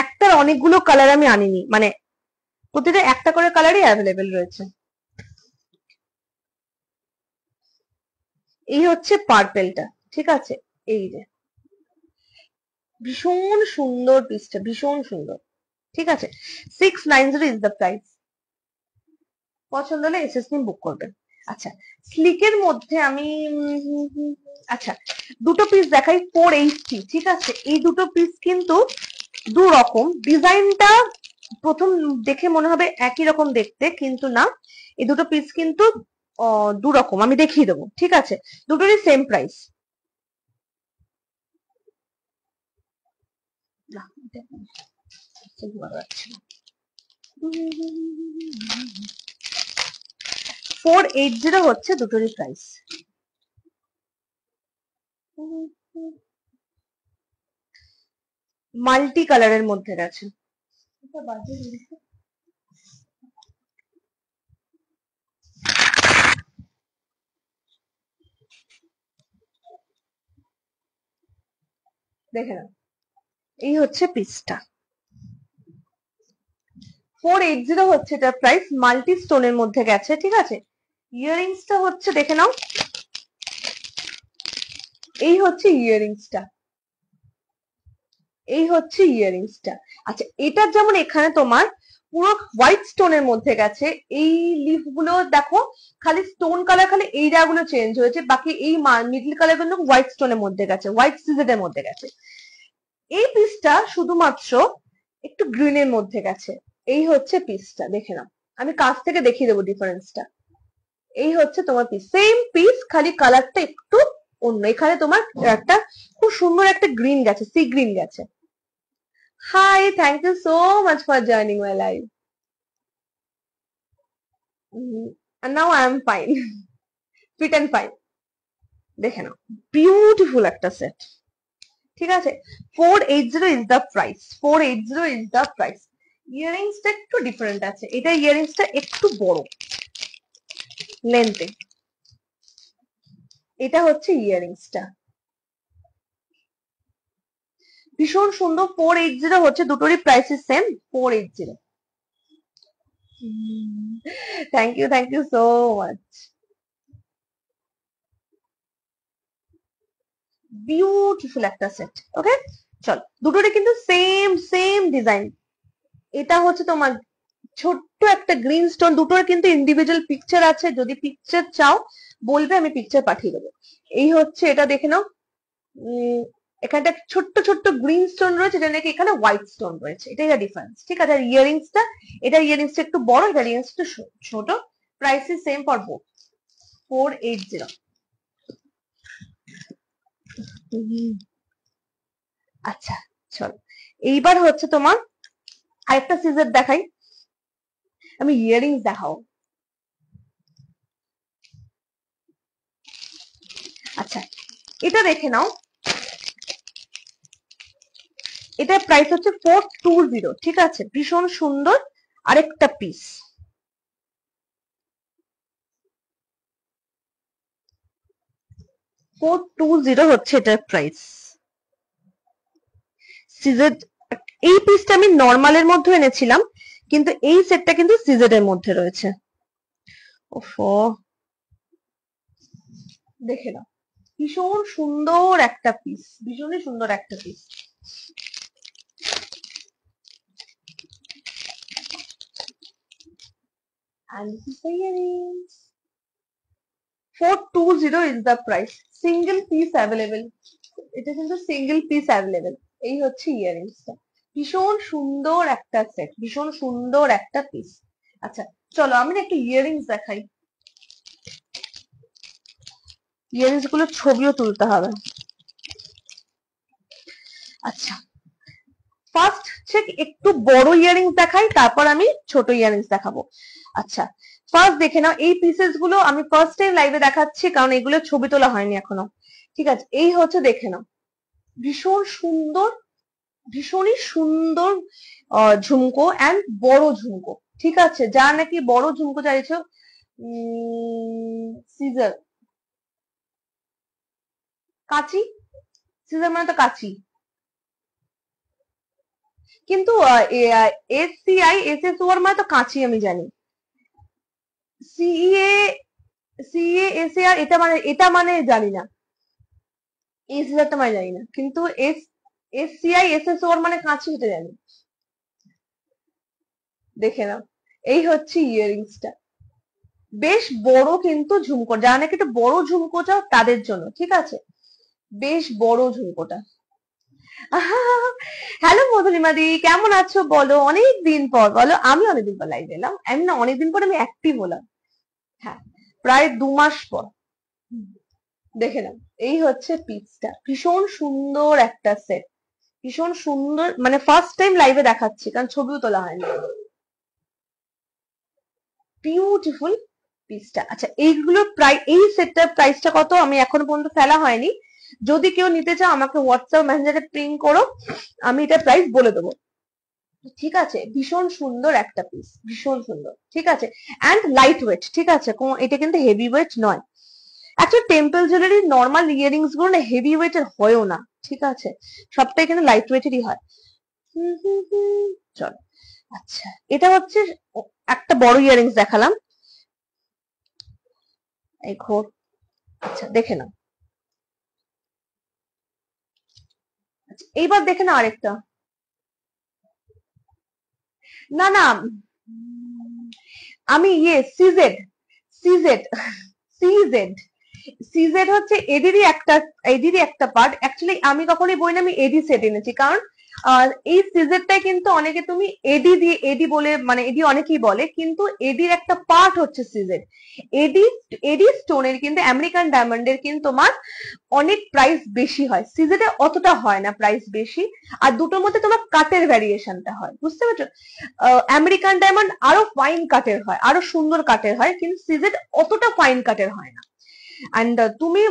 একটার অনেকগুলো কালার আমি আনিনি, মানে প্রতিটা একটা করে কালারই অ্যাভেলেবেল রয়েছে। এই হচ্ছে পার্পেলটা, ঠিক আছে। এই যে ভীষণ সুন্দর পিসটা, ভীষণ সুন্দর, ঠিক আছে। 690 ইজ দ্য প্রাইস। পছন্দ হলে এসএসসি বুক করবেন। আচ্ছা, স্লিকের মধ্যে আমি আচ্ছা দুটো পিস দেখাই, 480, ঠিক আছে। এই দুটো পিস কিন্তু দু রকম। ডিজাইনটা প্রথম দেখে মনে হবে একই রকম দেখতে, কিন্তু না, এই দুটো পিস কিন্তু দু রকম। আমি দেখিয়ে দেবো, ঠিক আছে। দুটোরই সেম প্রাইস। 480 হচ্ছে দুটোরই প্রাইস। মাল্টি কালারের মধ্যে গেছে। দেখে না, এই হচ্ছে পিসটা। 480 হচ্ছে এটার প্রাইস, মাল্টি স্টোনের মধ্যে গেছে, ঠিক আছে। ইয়াররিংসটা হচ্ছে, দেখে নাও, এই হচ্ছে ইয়াররিংসটা, এই হচ্ছে ইয়াররিংসটা। আচ্ছা, এটা যেমন এখানে তোমার পুরো হোয়াইট স্টোনের মধ্যে গেছে, এই লিফ গুলো দেখো খালি স্টোন কালার, খালি এই জায়গাগুলো চেঞ্জ হয়েছে, বাকি এই মিডল কালার গুলো হোয়াইট স্টোনের মধ্যে গেছে, হোয়াইট সিজেটের মধ্যে গেছে। এই পিসটা শুধুমাত্র একটু গ্রিনের মধ্যে গেছে। এই হচ্ছে পিসটা, দেখে নাও, আমি কাছ থেকে দেখিয়ে দেবো ডিফারেন্সটা। এই হচ্ছে তোমার পিস, সেম পিস, খালি কালারটা একটু অন্য। এখানে তোমার একটা খুব সুন্দর একটা গ্রিন গেছে, সি গ্রিন গেছে। Hi, thank you so much for joining my live. And now I am fine. Fit and fine. দেখে নাও, বিউটিফুল একটা সেট, ঠিক আছে। 480 is the price. 480 is the price. ইয়াররিংসটা একটু ডিফারেন্ট আছে, এটা ইয়াররিংসটা একটু বড় লেন্থে। এটা হচ্ছে ইয়াররিংসটা, ভীষণ সুন্দর। 480 হচ্ছে, দুটোরই price same, 480। Thank you so much. Beautiful একটা সেট। ওকে, চল, দুটোরই কিন্তু সেম সেম ডিজাইন। এটা হচ্ছে তোমার ছোট্ট একটা গ্রিন স্টোন, দুটোর কিন্তু ইন্ডিভিজুয়াল পিকচার আছে, যদি পিকচার চাও বলবে, আমি পিকচার পাঠিয়ে দেবো। এই হচ্ছে এটা, দেখে নাও, এখানটা ছোট্ট ছোট্ট গ্রিন স্টোন রয়েছে, যেটা নাকি এখানে হোয়াইট স্টোন রয়েছে, এটাই ডিফারেন্স, ঠিক আছে। আর ইয়াররিংসটা, এটা ইয়াররিংসটা একটু বড়, এটা ইয়াররিংস একটু ছোট। Price is same for both, 480। আচ্ছা, চল, এইবার হচ্ছে তোমার আরেকটা সিজার দেখাই, আমি ইয়াররিংস দেখাও। আচ্ছা, এটা দেখে নাও, এটার প্রাইস হচ্ছে 420, ঠিক আছে। ভীষণ সুন্দর আরেকটা পিস। 420 হচ্ছে এটার প্রাইস। সিজেড, এই পিসটা আমি নর্মালের মধ্যে এনেছিলাম, কিন্তু এই সেটটা কিন্তু সিজেড এর মধ্যে রয়েছে। ওফো, দেখে নাও, ভীষণ সুন্দর একটা পিস, ভীষণই সুন্দর একটা piece. And this is the earrings. 420 is the price. Single piece available. এটা কিন্তু সিঙ্গেল পিস অ্যাভেলেবেল। এই হচ্ছে ইয়াররিংসটা, ভীষণ সুন্দর একটা সেট, ভীষণ সুন্দর একটা পিস। আচ্ছা, চলো আমি না একটা ইয়াররিংস দেখাই। ইয়াররিংস গুলোর ছবিও তুলতে হবে। আচ্ছা, ফার্স্ট হচ্ছে একটু বড় ইয়ারিংস দেখাই, তারপর আমি ছোট ইয়ারিংস দেখাবো। আচ্ছা, ফার্স্ট দেখে নাও, এই পিসেস গুলো আমি ফার্স্ট টাইম লাইভে দেখাচ্ছি, কারণ এগুলো ছবি তোলা হয়নি এখনো। ঠিক আছে, এই হচ্ছে দেখে নাও, ভীষণ সুন্দর, ভীষণই সুন্দর ঝুমকো অ্যান্ড বড় ঝুমকো। ঠিক আছে, যা নাকি বড় ঝুমকো চাইছো, সিজার, কাঁচি, সিজার মানে তো কাঁচি, কিন্তু এসসিআই এসএসওয়ার মানে তো কাঁচি আমি জানি। সিএ সিএ এসএআর এটা মানে জানি না, এই সিজারটা মানে জানি না, কিন্তু এসসিআই এসএসওয়ার মানে কাঁচি এটা জানি। দেখে নাও, এই হচ্ছে ইয়ারিংসটা, বেশ বড় কিন্তু ঝুমকো, যারা নাকি একটু বড় ঝুমকো চাও তাদের জন্য। ঠিক আছে, বেশ বড় ঝুমকোটা। হ্যালো মধুরিমা দি, কেমন আছো বলো, অনেক দিন পর বলো। আমি অনেকদিন পর লাইভ এলাম, আমি না অনেকদিন পর আমি অ্যাক্টিভ হলাম, হ্যাঁ প্রায় 2 মাস পর। দেখে নাও, এই হচ্ছে পিসটা, ভীষণ সুন্দর একটা সেট, ভীষণ সুন্দর, মানে ফার্স্ট টাইম লাইভে দেখাচ্ছি কারণ ছবিও তোলা হয়নি। বিউটিফুল পিসটা। আচ্ছা, এইগুলোর প্রাইস, এই সেটটার প্রাইসটা কত আমি এখনো পর্যন্ত ফেলা হয়নি, যদি কেউ নিতে চাও আমাকে হোয়াটসঅ্যাপ মেসেঞ্জারে পিং করো, আমি এটা প্রাইস বলে দেবো। ঠিক আছে, ভীষণ সুন্দর একটা পিস, ভীষণ সুন্দর। ঠিক আছে, অ্যান্ড লাইট ওয়েট। ঠিক আছে, এটা কিন্তু হেভি ওয়েট নয়। Actually temple jewellery normal earrings গুলো না হেভি ওয়েটের হয়ও না। ঠিক আছে, সবটাই কিন্তু লাইট ওয়েটেরই হয়। চলো, আচ্ছা এটা হচ্ছে একটা বড় ইয়ারিংস দেখালাম, এই ঘোর। আচ্ছা দেখে নাও, আচ্ছা এইবার দেখে নাও আরেকটা। না না, আমি সিজেড, সিজেড, সিজেড, সিজেড হচ্ছে এডিরই একটা পার্ট। অ্যাকচুয়ালি আমি কখনোই বই না আমি এডি সেট এনেছি, কারণ এই সিজেডটাই কিন্তু অনেকে তুমি এডি দিয়ে, এডি বলে মানে এডি অনেকেই বলে, কিন্তু এডির একটা পার্ট হচ্ছে সিজেড। এডি এডি স্টোনের কিন্তু আমেরিকান ডায়মন্ডের কিন্তু তোমার অনেক প্রাইস বেশি হয়, সিজেডে অতটা হয় না প্রাইস বেশি, আর দুটোর মধ্যে তোমার কাটের ভ্যারিয়েশনটা হয়, বুঝতে পারছো? আমেরিকান ডায়মন্ড আরো ফাইন কাটের হয়, আরো সুন্দর কাটের হয়, কিন্তু সিজেড অতটা ফাইন কাটের হয় না। অ্যান্ড তুমি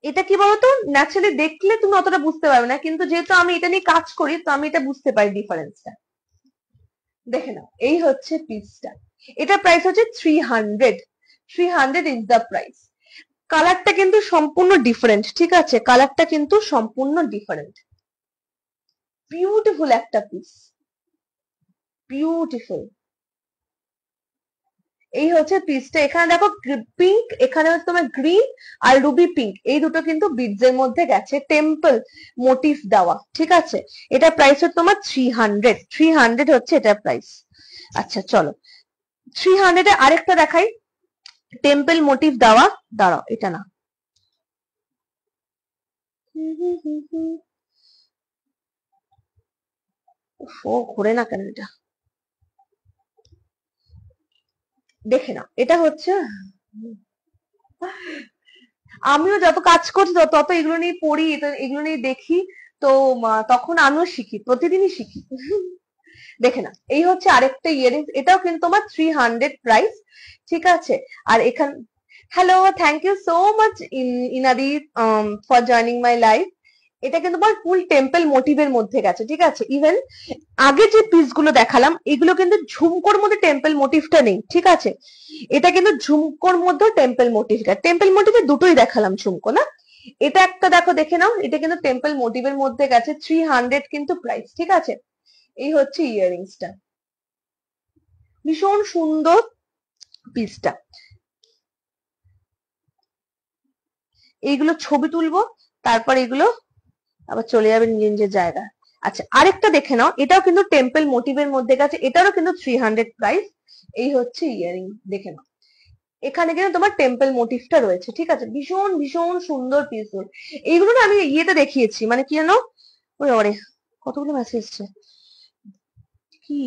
এটা কি বলতো, ন্যাচারালি দেখলে তুমি অতটা বুঝতে পারবে না, কিন্তু যেহেতু আমি এটা নিয়ে কাজ করি তো আমি এটা বুঝতে পারি ডিফারেন্সটা। দেখে নাও, এই হচ্ছে পিসটা, এটা প্রাইস হচ্ছে 300, 300 ইজ দ্য প্রাইস। কালারটা কিন্তু সম্পূর্ণ ডিফারেন্ট। ঠিক আছে, কালারটা কিন্তু সম্পূর্ণ ডিফারেন্ট, বিউটিফুল একটা পিস, বিউটিফুল। এই হচ্ছে পিসটা, এখানে দেখো পিঙ্ক, এখানে হচ্ছে তোমার গ্রিন আর রুবি পিঙ্ক, এই দুটো কিন্তু বিডস এর মধ্যে গেছে, টেম্পল মোটিভ দেওয়া। ঠিক আছে, এটা প্রাইস হচ্ছে তোমার 300, 300 হচ্ছে এটা প্রাইস। আচ্ছা চলো, 300 এ আরেকটা দেখাই, টেম্পল মোটিভ দেওয়া, দাঁড়াও এটা না, ও ঘুরে না কেন এটা, দেখে নাও, এটা হচ্ছে, আমিও যত কাজ করছি তত এগুলো নিয়ে পড়ি, এগুলো নিয়ে দেখি, তো তখন আমিও শিখি, প্রতিদিনই শিখি। দেখে না, এই হচ্ছে আরেকটা ইয়ারিংস, এটাও কিন্তু তোমার 300 প্রাইস। ঠিক আছে, আর এখানে, hello, thank you so much ইনাদি ফর জয়নিং মাই লাইভ। এটা কিন্তু তোমার ফুল টেম্পল মোটিভের মধ্যে গেছে। ঠিক আছে, ইভেন আগে যে পিস গুলো দেখালাম এগুলো কিন্তু ঝুমকোর মধ্যে টেম্পল মোটিভটা নেই। ঠিক আছে, এটা কিন্তু ঝুমকোর মধ্যে টেম্পল মোটিভটা, টেম্পল মোটিভে দুটোই দেখালাম ঝুমকো না, এটা একটা দেখো, দেখে নাও, এটা কিন্তু টেম্পল মোটিভের মধ্যে গেছে, 300 কিন্তু প্রাইস। ঠিক আছে, এই হচ্ছে ইয়ারিংসটা, ভীষণ সুন্দর পিসটা। এইগুলো ছবি তুলবো, তারপর এগুলো আবার চলে যাবে নিজের নিজের জায়গা। আচ্ছা আরেকটা দেখে নাও, এটাও কিন্তু টেম্পল মোটিভের মধ্যে গেছে, এটারও কিন্তু 300 প্রাইস। এই হচ্ছে ইয়ারিং, দেখে নাও, এখানে কিন্তু তোমার টেম্পল মোটিভটা রয়েছে। ঠিক আছে, ভীষণ ভীষণ সুন্দর পিসগুলো। এইগুলো না আমি ইয়েতে দেখিয়েছি, মানে কি জানো, ওরে ওরে কতগুলো মেসেজ এসছে, কি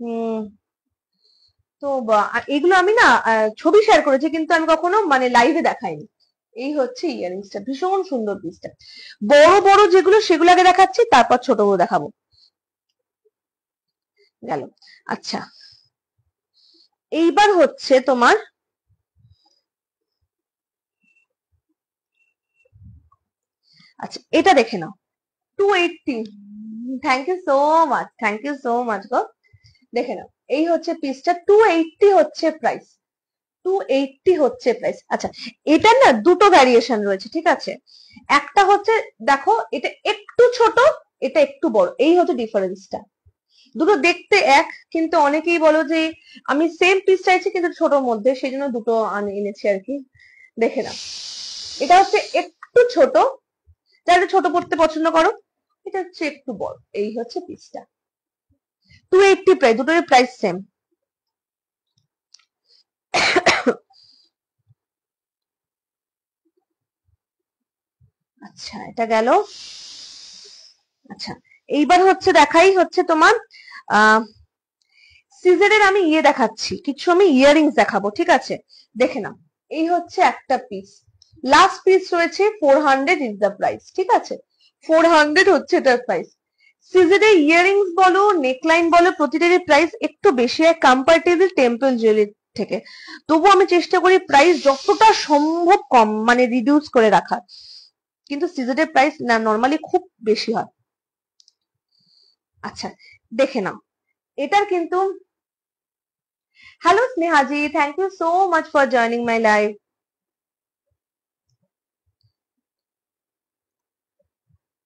হম, তো এগুলো আমি না ছবি শেয়ার করেছি, কিন্তু আমি কখনো মানে লাইভে দেখাইনি। এই হচ্ছে ইয়ারিংসটা, ভীষণ সুন্দর পিসটা। বড় বড় যেগুলো সেগুলো আগে দেখাচ্ছি, তারপর ছোটগুলো দেখাবো। গেল। আচ্ছা, এইবার হচ্ছে তোমার আচ্ছা এটা দেখে নাও, 280। Thank you so much, thank you so much গো। দেখে নাও, এই হচ্ছে পিসটা, 280 হচ্ছে প্রাইস, 280 হচ্ছে প্রাইস। আচ্ছা, এটা না দুটো ভ্যারিয়েশন রয়েছে, ঠিক আছে। একটা হচ্ছে দেখো এটা একটু ছোট, এটা একটু বড়, এই হচ্ছে ডিফারেন্সটা। দুটো দেখতে এক, কিন্তু অনেকেই বলো যে আমি সেম পিস চাইছি কিন্তু ছোটর মধ্যে, সেই জন্য দুটো এনেছি আর কি। দেখে নাও, এটা হচ্ছে একটু ছোট, যারা ছোট পড়তে পছন্দ করো, এটা হচ্ছে একটু বড়, এই হচ্ছে পিসটা। 280 প্রাইস, দুটোর প্রাইস সেম। আচ্ছা, এটা গেল। আচ্ছা, এইবার হচ্ছে দেখাই হচ্ছে তোমার সিজারের আমি ইয়ে দেখাচ্ছি, কিছু আমি ইয়ারিংস দেখাবো, ঠিক আছে। দেখে নাও, এই হচ্ছে একটা পিস, লাস্ট পিস রয়েছে 400 ইজ দ্য প্রাইস, ঠিক আছে। 400 হচ্ছে এটার প্রাইস। সিজারের ইয়ারিংস বলো, নেকলাইন বলো, প্রতিটারই প্রাইস একটু বেশি হয় কম্পারেটিভলি টেম্পল জুয়েলারি থেকে। তবু আমি চেষ্টা করি প্রাইস যতটা সম্ভব কম, মানে রিডিউস করে রাখার। কিন্তু সিজারের প্রাইস না নর্মালি খুব বেশি হয়। আচ্ছা, দেখে নাও, এটার কিন্তু hello Sneha ji, thank you so much for joining my live.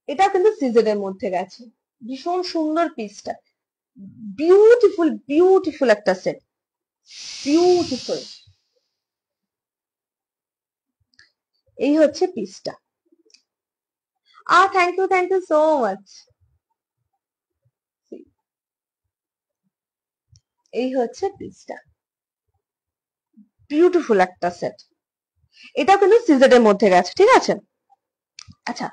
এটা কিন্তু সিজনের মধ্যে গেছে, ভীষণ সুন্দর পিসটা, বিউটিফুল বিউটিফুল একটা সেট, বিউটিফুল। এই হচ্ছে পিসটা। Thank you so much. এই হচ্ছে পিসটা, বিউটিফুল একটা সেট। এটা কিন্তু সিজনের মধ্যে গেছে, ঠিক আছে। আচ্ছা,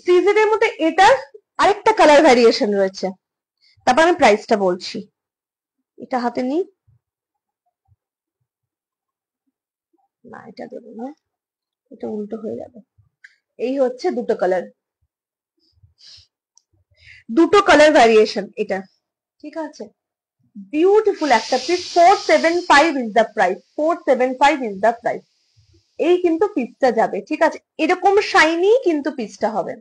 সিজনের মধ্যে এটার আরেকটা কালার ভ্যারিয়েশন রয়েছে, তারপর আমি প্রাইসটা বলছি। এটা হাতে নিই, না এটা দেবো না, এটা উল্টো হয়ে যাবে। এই হচ্ছে দুটো কালার, দুটো কালার ভ্যারিয়েশন এটা, ঠিক আছে। বিউটিফুল একটা piece, 475 is the price, 475 is the price. এই কিন্তু পিসটা যাবে, ঠিক আছে, এরকম শাইনি কিন্তু পিসটা হবে।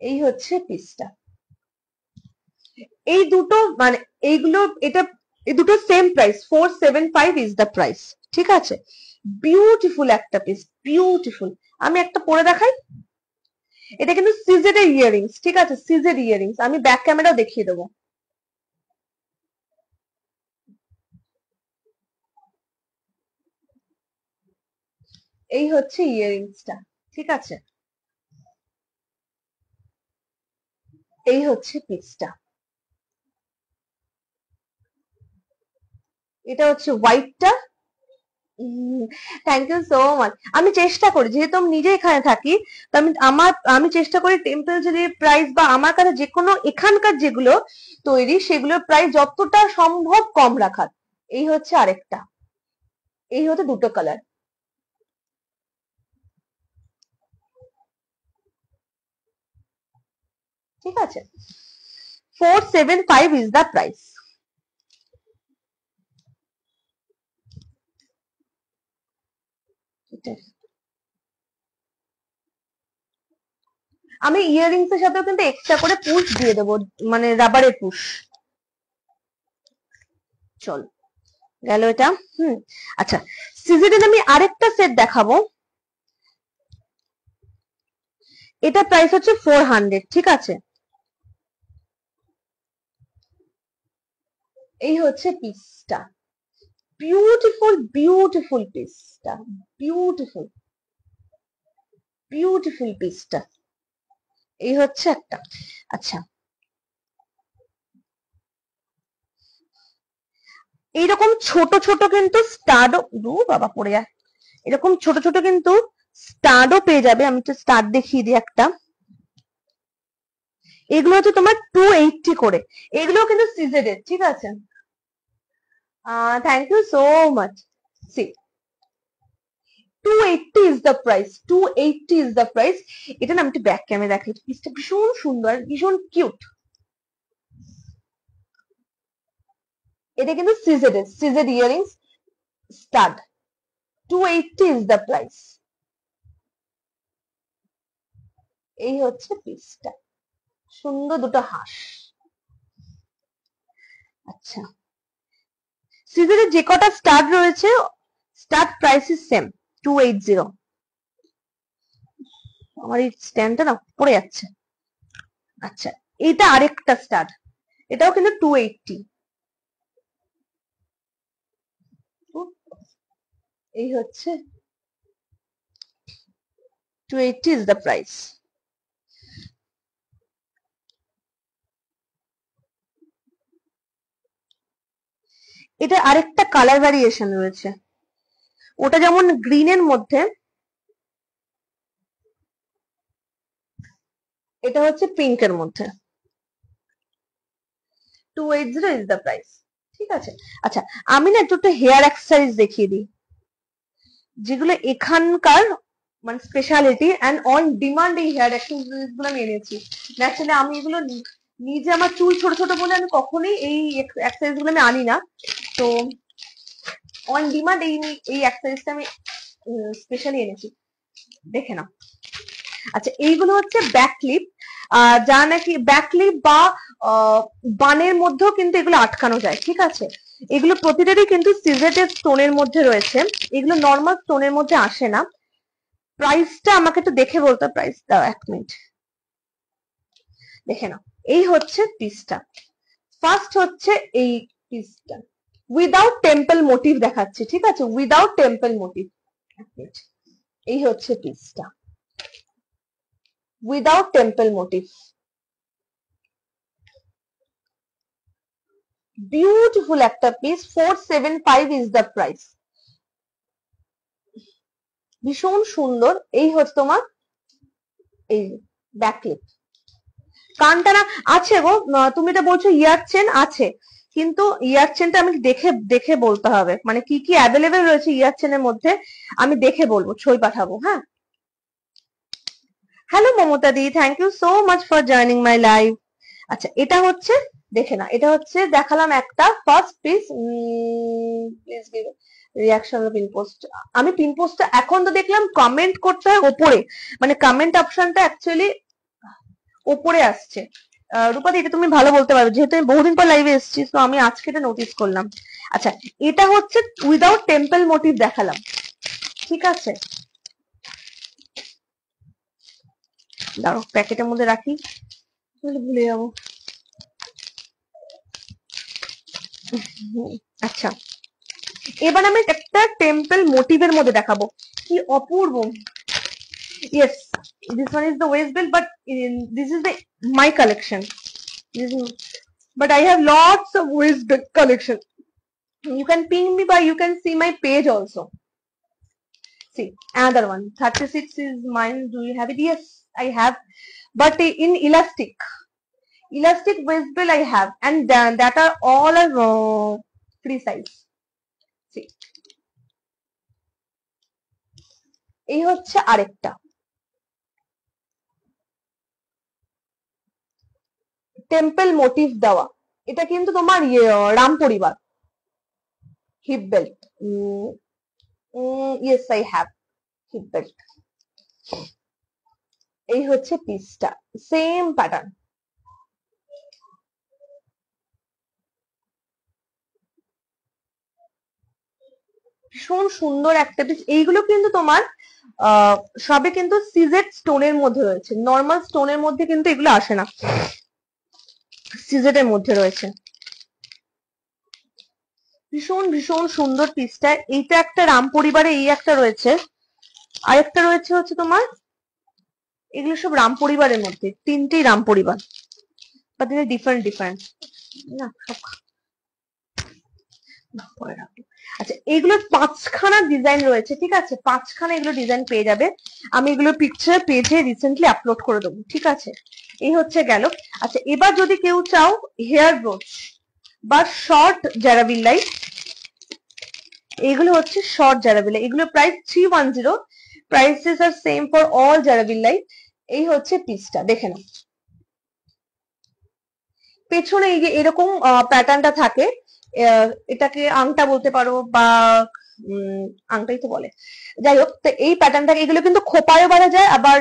এই হচ্ছে পিসটা, এই দুটো মানে এইগুলো, এটা এই দুটো same price, 475 is the price, ঠিক আছে। বিউটিফুল একটা পিস, বিউটিফুল। আমি একটা পরে দেখাই, এটা কিন্তু সিজেড ইয়ারিংস, ঠিক আছে, সিজেড ইয়ারিংস। আমি ব্যাক ক্যামেরাও দেখিয়ে দেবো। এই হচ্ছে ইয়ারিংসটা, ঠিক আছে। এই হচ্ছে পিসটা, এটা হচ্ছে হোয়াইটটা। Thank you so much. আমি চেষ্টা করি, যেহেতু আমি নিজে এখানে থাকি, তো আমি চেষ্টা করি টেম্পল জুয়েলারি প্রাইস বা আমার কাছে যে কোনো এখানকার যেগুলো তৈরি সেগুলোর প্রাইস যতটা সম্ভব কম রাখার। এই হচ্ছে আরেকটা, এই হচ্ছে দুটো কালার, ঠিক আছে। 475 ইজ দ্য প্রাইস। আমি ইয়াররিংস এর সাথেও কিন্তু এক্সট্রা করে পুশ দিয়ে দেবো, মানে রাবারের পুশ। চল, গেল এটা। আচ্ছা, সিজেডের আমি আরেকটা সেট দেখাবো, এটা প্রাইস হচ্ছে 400, ঠিক আছে। এই হচ্ছে পিসটা, বিউটিফুল বিউটিফুল পিসটা, বিউটিফুল বিউটিফুল পিসটা। এই হচ্ছে একটা। আচ্ছা, এইরকম ছোট ছোট কিন্তু স্টাডও, বাবা পড়ে যায়, এরকম ছোট ছোট কিন্তু স্টাডও পেয়ে যাবে। আমি তো স্টাড দেখিয়ে দিই একটা, এগুলো হচ্ছে তোমার 280 করে, এগুলো কিন্তু সিজেডের, ঠিক আছে। Thank you so much. See, 280 is the price, 280 is the price. এটা না আমি একটু ব্যাক ক্যামে দেখাই, পিসটা ভীষণ সুন্দর, ভীষণ কিউট। এটা কিন্তু CZ earrings stud, 280 is the price। এই হচ্ছে পিসটা, সুন্দর দুটো হাঁস। আচ্ছা, সিজেডের যে কটা স্টাড রয়েছে, স্টার্ট প্রাইস ইজ সেম 280। আমার এই স্ট্যান্ডটা না পড়ে যাচ্ছে। আচ্ছা, এটা আরেকটা স্টার্ট, এটাও কিন্তু 280। এই হচ্ছে 280 is the price। এটা আরেকটা কালার ভ্যারিয়েশন রয়েছে, ওটা যেমন গ্রিনের মধ্যে, এটা হচ্ছে পিঙ্কের মধ্যে। 280 is the price। ঠিক আছে। আচ্ছা, আমি না একটু হেয়ার অ্যাক্সেসরিজ দেখিয়ে দিই, যেগুলো এখানকার মানে স্পেশালিটি অ্যান্ড অন ডিমান্ড। এই হেয়ার অ্যাক্সেসরিজ গুলো আমি এনেছি। ন্যাচারালি আমি এগুলো নিজে, আমার চুল ছোট ছোট বলে আমি কখনোই এই অ্যাক্সেসরিজ গুলো আমি আনি না, তো অন ডিমান্ড এই অ্যাক্সেসরিজটা আমি স্পেশালি এনেছি, দেখে নাও। আচ্ছা, এইগুলো হচ্ছে ব্যাক ক্লিপ, যা নাকি ব্যাক ক্লিপ বা বানের মধ্যেও কিন্তু এগুলো আটকানো যায়। ঠিক আছে, এগুলো প্রতিটারই কিন্তু সিজেটেড স্টোনের মধ্যে রয়েছে, এগুলো নর্মাল স্টোনের মধ্যে আসে না। প্রাইসটা আমাকে একটু দেখে বলতে, প্রাইস দাও 1 মিনিট, দেখে নাও। এই হচ্ছে পিসটা, ফার্স্ট হচ্ছে এই পিসটা উইদাউট টেম্পল মোটিভ দেখাচ্ছি। ঠিক আছে, উইদাউট টেম্পল মোটিভ। এই হচ্ছে পিসটা উইদাউট টেম্পল মোটিভ, বিউটিফুল একটা পিস। 475 ইজ দ্য প্রাইস, ভীষণ সুন্দর। এই হচ্ছে তোমার এই ব্যাক ক্লিপ। কানটা না আছে গো, তুমি এটা বলছো ইয়ার চেন আছে, কিন্তু ইয়ার চেনটা আমি দেখে দেখে বলতে হবে, মানে কি কি অ্যাভেলেবেল রয়েছে ইয়ার চেনের মধ্যে আমি দেখে বলবো, ছবি পাঠাবো। হ্যাঁ, hello Mamata di, thank you so much for joining my live. আচ্ছা, এটা হচ্ছে দেখে না, এটা হচ্ছে দেখালাম একটা first piece. Please give reaction pin post. আমি পিন পোস্টটা এখন তো দেখলাম কমেন্ট করতে হয় ওপরে, মানে কমেন্ট অপশনটা অ্যাকচুয়ালি ওপরে আসছে। রূপাদি, এটা তুমি ভালো বলতে পারবে, যেহেতু আমি বহুদিন পর লাইভে এসেছি, তো আমি আজকে এটা নোটিস করলাম। আচ্ছা, এটা হচ্ছে উইদাউট টেম্পল মোটিভ দেখালাম। ঠিক আছে, দাঁড়ো প্যাকেটের মধ্যে রাখি, ভুলে যাবো। আচ্ছা, এবার আমি একটা টেম্পল মোটিভের মধ্যে দেখাবো, কি অপূর্ব। Yes, this one is the waist belt, but this is my collection. But I have lots of waist belt collection. You can ping me, but you can see my page also. See, another one. 36 is mine. Do you have it? Yes, I have. But in elastic waist belt I have, and that are all free size. See, এই হচ্ছে আরেকটা temple motive দেওয়া, এটা কিন্তু তোমার রাম পরিবার hip belt. Yes, I have hip belt. এই হচ্ছে পিসটা, সেম প্যাটার্ন। ভীষণ সুন্দর একটা পিস। এইগুলো কিন্তু তোমার সবে কিন্তু সিজেড স্টোনের মধ্যে রয়েছে, নর্মাল স্টোনের মধ্যে কিন্তু এগুলো আসে না, সিজেডের মধ্যে রয়েছে। ভীষণ ভীষণ সুন্দর পিসটা। এইটা একটা রাম পরিবারে, এই একটা রয়েছে, আরেকটা রয়েছে হচ্ছে তোমার, এগুলো সব রাম পরিবারের মধ্যে, তিনটেই রাম পরিবার, বাট ডিফারেন্ট ডিফারেন্ট না সব। আচ্ছা, এইগুলোর 5খানা ডিজাইন রয়েছে। ঠিক আছে, 5খানা এগুলো ডিজাইন পেয়ে যাবে, আমি এগুলো পিকচার পেজে রিসেন্টলি আপলোড করে দেবো। ঠিক আছে, এই হচ্ছে গেল। আচ্ছা, এবার যদি কেউ চাও হেয়ার ব্রোচ বা শর্ট জারাবিল্লাই, এইগুলো হচ্ছে শর্ট জারাবিল্লা, এগুলো price 310, prices are same for all জারাবিল্লাই। এই হচ্ছে পিসটা, দেখে নাও। পেছনে এই যে এরকম প্যাটার্নটা থাকে, এটাকে আংটা বলতে পারো বা আংটাই তো বলে, যাই হোক। তো এই প্যাটার্নটাকে, এগুলো কিন্তু খোপায়ও বাঁধা যায়, আবার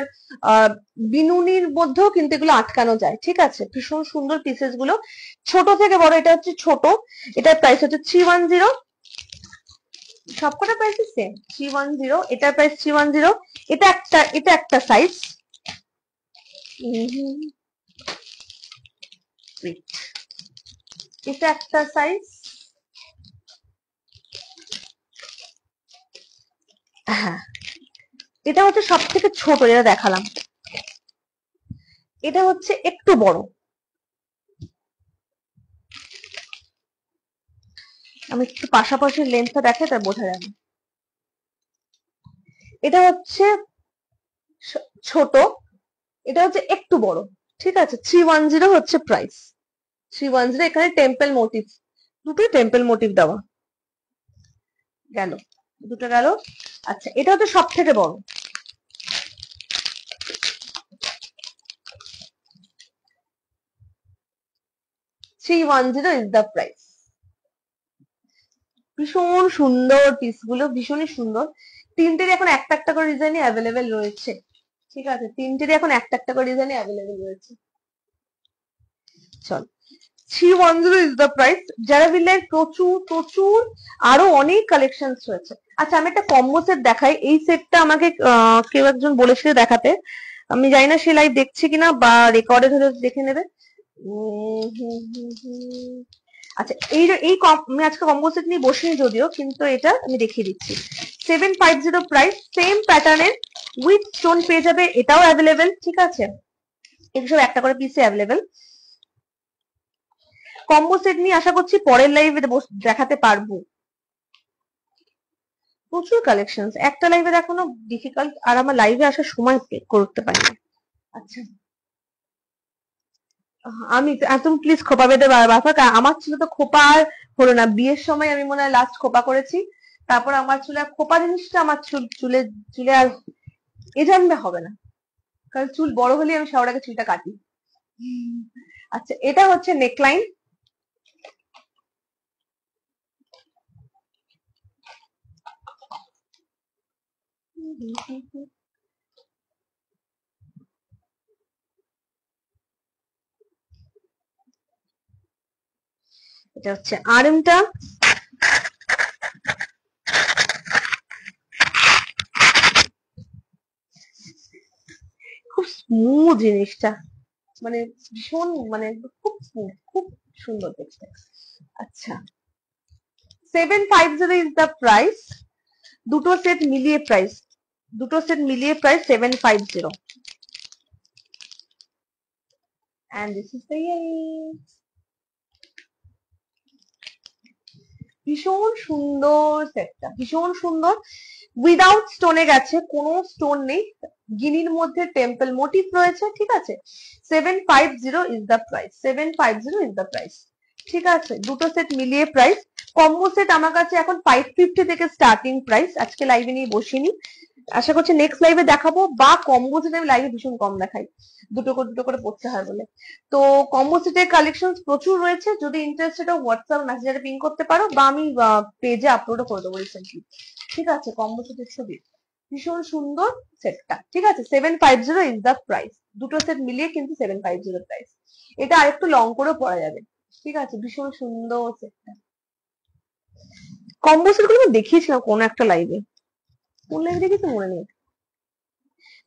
বিনুনির মধ্যেও কিন্তু এগুলো আটকানো যায়, ঠিক আছে। ভীষণ সুন্দর পিসেস গুলো, ছোট থেকে বড়। এটা হচ্ছে ছোট, এটার প্রাইস হচ্ছে 310, সবকটা প্রাইস সেম 310। এটার প্রাইস 310। এটা একটা সাইজ, এটা একটা সাইজ, হ্যাঁ। এটা হচ্ছে সব থেকে ছোট, যেটা দেখালাম। এটা হচ্ছে একটু বড়, আমি একটু পাশাপাশি লেন্থটা দেখে তা বোঝা যাবে। এটা হচ্ছে ছোট, এটা হচ্ছে একটু বড়, ঠিক আছে। 310 হচ্ছে প্রাইস, 310। এখানে টেম্পল মোটিভ, দুটোই টেম্পল মোটিভ দেওয়া গেল, দুটো গেল। আচ্ছা, এটা হচ্ছে সব থেকে বড়, $310 ইজ দ্য প্রাইস। ভীষণ সুন্দর পিসগুলো, ভীষণই সুন্দর। তিনটের এখন একটা একটা করে ডিজাইনই অ্যাভেলেবেল রয়েছে, ঠিক আছে। তিনটেরই এখন একটা একটা করে ডিজাইনই অ্যাভেলেবেল রয়েছে। চল, 310 ইজ দ্য প্রাইস। জারাভিল্লার প্রচুর প্রচুর আরো অনেক কালেকশন রয়েছে। আচ্ছা, আমি একটা কম্বো সেট দেখাই। এই সেটটা আমাকে কেউ একজন বলেছিল দেখাতে, আমি জানি না সে লাইভ দেখছে কিনা বা রেকর্ডে হলে দেখে নেবে। আচ্ছা, আমি আজকে কম্বো সেট নিয়ে বসিনি যদিও, কিন্তু এটা আমি দেখিয়ে দিচ্ছি। 750 প্রাইস, সেম প্যাটার্নের উইথ স্টোন পেয়ে যাবে, এটাও অ্যাভেলেবেল, ঠিক আছে। এগুলো সব একটা করে পিসে অ্যাভেলেবেল। কম্বো সেট নিয়ে আশা করছি পরের লাইভে দেখাতে পারবো। প্রচুর কালেকশন, একটা লাইভে দেখানো ডিফিকাল্ট, আর আমার লাইভে আসার সময় করতে পারি না। আচ্ছা, আমি তুমি প্লিজ খোপা বেঁধে বাঁধা, আমার ছিল তো খোপা আর হলো না। বিয়ের সময় আমি মনে হয় লাস্ট খোপা করেছি, তারপর আমার চুলে খোপা জিনিসটা আমার চুলে চুলে আর এ জন্মে হবে না, কারণ চুল বড় হলে আমি সবার আগে চুলটা কাটি। আচ্ছা, এটা হচ্ছে নেকলাইন, এটা হচ্ছে আর্মটা, খুব স্মুথ জিনিসটা, মানে ভীষণ, মানে খুব স্মুথ, খুব সুন্দর দেখতে। আচ্ছা, 750 ইজ দ্য প্রাইস। দুটো সেট মিলিয়ে প্রাইস, দুটো সেট মিলিয়ে price 750। and this is the end. ভীষণ সুন্দর সেটটা, ভীষণ সুন্দর। উইদাউট স্টোনে গেছে, কোনো স্টোন নেই, গিনির মধ্যে টেম্পল মোটিভ রয়েছে, ঠিক আছে। 750 is the price, 750 is the price, ঠিক আছে। দুটো সেট মিলিয়ে প্রাইস। কম্বো সেট আমার কাছে এখন 550 থেকে স্টার্টিং প্রাইস। আজকে লাইভে নিয়ে বসিনি, আশা করছি নেক্সট লাইভে দেখাবো, বা কম্বো সেট আমি লাইভে ভীষণ কম দেখাই, দুটো করে পড়তে হয় বলে। তো কম্বো সেটের কালেকশন প্রচুর রয়েছে, যদি ইন্টারেস্টেড হোয়াটসঅ্যাপ মেসেঞ্জারে পিং করতে পারো, বা আমি পেজে আপলোডও করে দেবো রিসেন্টলি, ঠিক আছে। কম্বো সেটের ছবি, ভীষণ সুন্দর সেটটা, ঠিক আছে। 750 ইজ দ্য প্রাইস, দুটো সেট মিলিয়ে কিন্তু 750 প্রাইস। এটা আরেকটু লং করেও পরা যাবে, ঠিক আছে। ভীষণ সুন্দর সেটটা। কম্বো সেট গুলো আমি দেখিয়েছিলাম কোন একটা লাইভে, কোন লাইভে দেখেছি মনে নেই।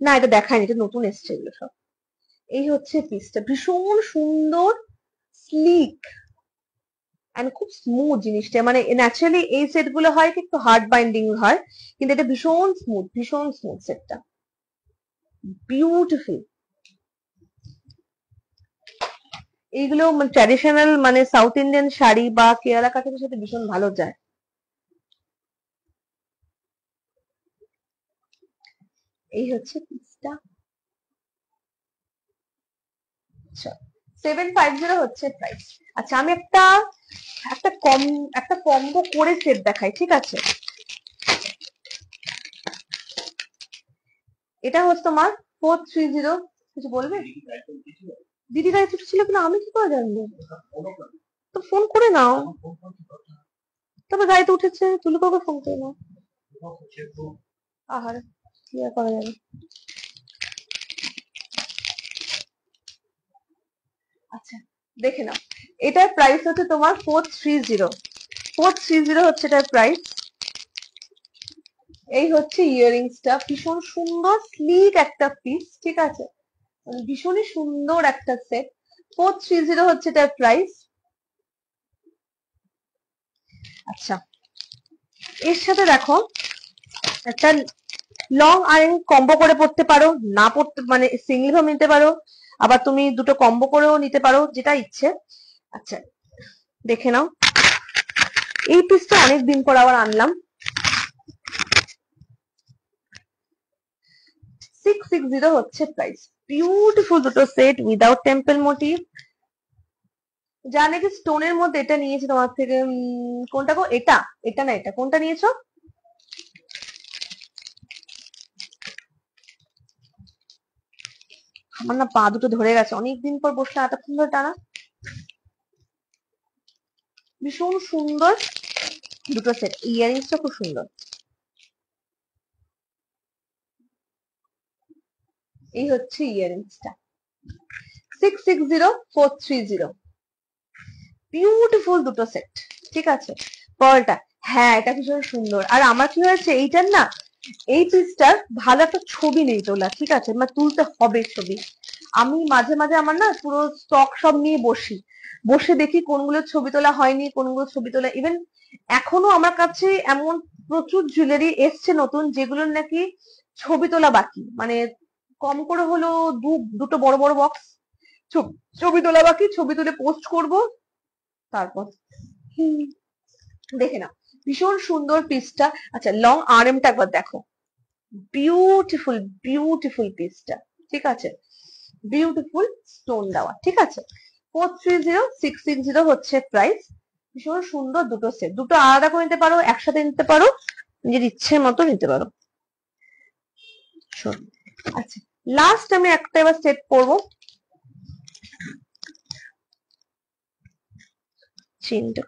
না, এটা দেখায়নি, এটা নতুন এসছে এগুলো সব। এই হচ্ছে পিসটা, ভীষণ সুন্দর, স্লিক এন্ড খুব স্মুথ জিনিসটা। মানে ন্যাচারালি এই সেট গুলো হয় একটু হার্ড বাইন্ডিং হয়, কিন্তু এটা ভীষণ স্মুথ, ভীষণ স্মুথ সেটটা, বিউটিফুল। এইগুলো ট্র্যাডিশনাল, মানে সাউথ ইন্ডিয়ান শাড়ি বা কেরালা কাটের সাথে ভীষণ ভালো যায়। এই হচ্ছে পিসটা। 750 হচ্ছে প্রাইস। আচ্ছা, আমি একটা একটা কম্বো করে সেট দেখাই, ঠিক আছে। এটা হচ্ছে তোমার 430। কিছু বলবে? দিদি গাড়িতে ছিল কিনা আমি কি করে জানবো? তো ফোন করে নাও। তবে গাড়িতে উঠেছে, তুলে কাউকে ফোন করে নাও। আহারে, কি আর করা যাবে। আচ্ছা, দেখে নাও। এটার প্রাইস হচ্ছে তোমার 430। 430 হচ্ছে এটার প্রাইস। এই হচ্ছে ইয়াররিংসটা, ভীষণ সুন্দর স্লিক একটা পিস, ঠিক আছে, ভীষণই সুন্দর একটা সেট। 430 হচ্ছে এটার প্রাইস। আচ্ছা, এর সাথে দেখো একটা লং আর্ম কম্বো করে পড়তে পারো, না পড়তে মানে সিঙ্গেল ভাবে নিতে পারো, আবার তুমি দুটো কম্বো করেও নিতে পারো, যেটা ইচ্ছে। আচ্ছা, দেখে নাও। এই পিসটা অনেকদিন পর আবার আনলাম। 660 হচ্ছে প্রাইস। বিউটিফুল দুটো সেট উইদাউট টেম্পল মোটিভ। যা নাকি স্টোনের মধ্যে, এটা নিয়েছি তোমার থেকে। কোনটা গো? এটা এটা না, এটা কোনটা নিয়েছো? আমার না পা দুটো ধরে গেছে, অনেকদিন পর বসলে এতক্ষণ ধরে টানা। ভীষণ সুন্দর দুটো সেট, ইয়ারিংসটা খুব সুন্দর। এই হচ্ছে ইয়ারিংসটা। 660 430, বিউটিফুল দুটো সেট, ঠিক আছে। পরটা, হ্যাঁ এটা ভীষণ সুন্দর। আর আমার কি হয়েছে, এইটার না এই পিসটার ভালো একটা ছবি নেই তোলা, ঠিক আছে, মানে তুলতে হবে ছবি। আমি মাঝে মাঝে আমার না পুরো স্টক সব নিয়ে বসি, বসে দেখি কোনগুলো ছবি তোলা হয়নি, কোনগুলো ছবি তোলা। ইভেন এখনো আমার কাছে এমন প্রচুর জুয়েলারি এসছে নতুন, যেগুলোর নাকি ছবি তোলা বাকি, মানে কম করে হলো দুটো বড় বড় বক্স ছবি তোলা বাকি, ছবি তুলে পোস্ট করব তারপর। দেখে নাও, ভীষণ সুন্দর পিসটা। আচ্ছা, লং আর্মটা একবার দেখো, বিউটিফুল বিউটিফুল পিসটা, ঠিক আছে, বিউটিফুল স্টোন দেওয়া, ঠিক আছে। 430 660 হচ্ছে প্রাইস। ভীষণ সুন্দর দুটো সেট, দুটো আলাদা করে নিতে পারো, একসাথে নিতে পারো, নিজের ইচ্ছে মতো নিতে পারো। আচ্ছা, লাস্ট আমি একটা এবার সেট করবো। চেনটা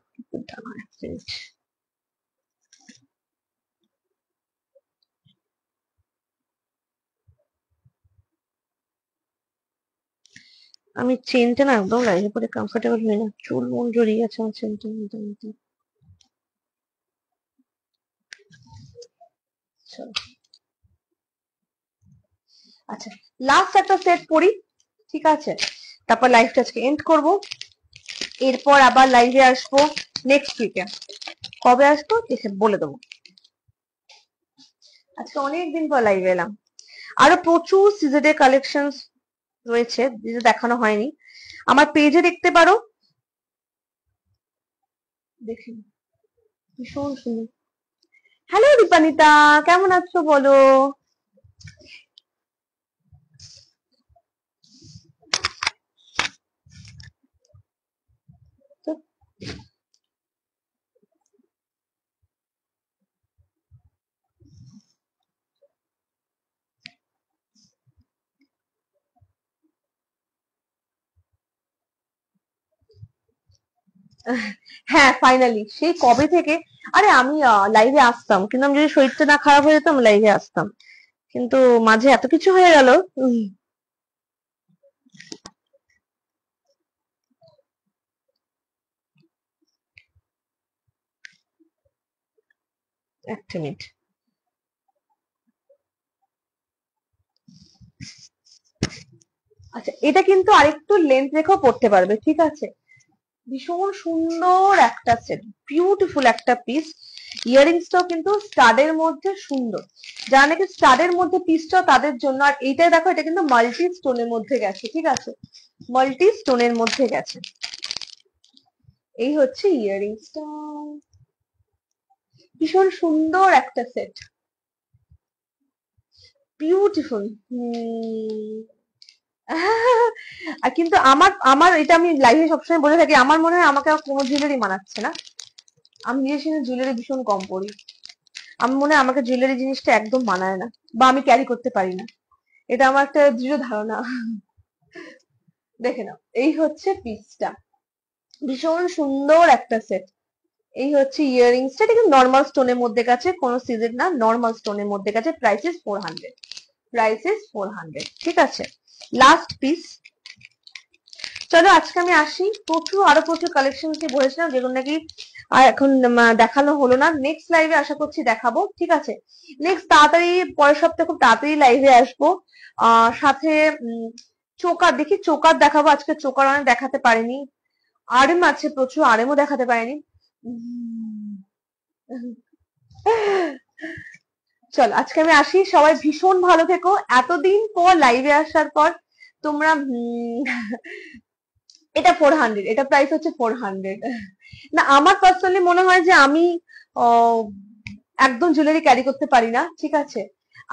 আমি চেনটা না একদম লাইনে পরে কমফোর্টেবল হই না, চুল মন জড়িয়ে গেছে আমার চেনটা নিতে নিতে। আচ্ছা, লাস্ট একটা সেট পরি, ঠিক আছে, তারপর লাইভটা আজকে এন্ড করব। এরপর আবার লাইভে আসবো নেক্সট উইকে। কবে আসবো এসে বলে দেবো। আজকে অনেকদিন পর লাইভে এলাম। আরো প্রচুর সিজেডের কালেকশন রয়েছে, যেটা দেখানো হয়নি, আমার পেজে দেখতে পারো। দেখুন, ভীষণ সুন্দর। হ্যালো দীপানিতা, কেমন আছো বলো? হ্যাঁ ফাইনালি, সেই কবে থেকে। আরে আমি লাইভে আসতাম, কিন্তু আমি যদি শরীরটা না খারাপ হয়ে যেতাম লাইভে আসতাম, কিন্তু মাঝে এত কিছু হয়ে গেল। একটা মিনিট। আচ্ছা, এটা কিন্তু আরেকটু লেন্থ রেখেও পড়তে পারবে, ঠিক আছে, ভীষণ সুন্দর একটা সেট, বিউটিফুল একটা পিস। ইয়ারিংসটাও কিন্তু স্টাডের মধ্যে সুন্দর, যারা নাকি স্টাডের মধ্যে পিসটা তাদের জন্য। আর এইটাই দেখো, এটা কিন্তু মাল্টি স্টোনের মধ্যে গেছে, ঠিক আছে, মাল্টি স্টোনের মধ্যে গেছে। এই হচ্ছে ইয়ারিংসটা, ভীষণ সুন্দর একটা সেট, বিউটিফুল। আর কিন্তু আমার আমার এটা আমি লাইভে সবসময় বলে থাকি, আমার মনে হয় আমাকে আর কোনো জুয়েলারি মানাচ্ছে না। আমি নিজের সঙ্গে জুয়েলারি ভীষণ কম পরি, আমার মনে হয় আমাকে জুয়েলারি জিনিসটা একদম মানায় না, বা আমি ক্যারি করতে পারি না। এটা আমার একটা দৃঢ় ধারণা। দেখে নাও, এই হচ্ছে পিসটা, ভীষণ সুন্দর একটা সেট। এই হচ্ছে ইয়াররিংসটা, এটা কিন্তু নর্মাল স্টোনের মধ্যে গেছে, কোনো সিজেড না, নর্মাল স্টোনের মধ্যে গেছে। Price is 400, price is 400। ঠিক আছে, লাস্ট পিস। চলো আজকে আমি আসি, আরো প্রচুর কালেকশন কে বলেছিলাম যেগুলো নাকি আর এখন দেখানো হলো না। নেক্সট লাইভে আশা করছি দেখাবো। ঠিক আছে, নেক্সট তাড়াতাড়ি পরের সপ্তাহে খুব তাড়াতাড়ি লাইভে আসবো। সাথে চোকার, দেখি চোকার দেখাবো। আজকে চোকার অনেক দেখাতে পারিনি। আরএম আছে প্রচুর, আরএমও দেখাতে পারিনি। চলো আজকে আমি আসি, সবাই ভীষণ ভালো থেকো। এতদিন পর লাইভে আসার পর তোমরা এটা 400, এটা প্রাইস হচ্ছে 400। না, আমার পার্সোনালি মনে হয় যে আমি একদম জুয়েলারি ক্যারি করতে পারি না। ঠিক আছে,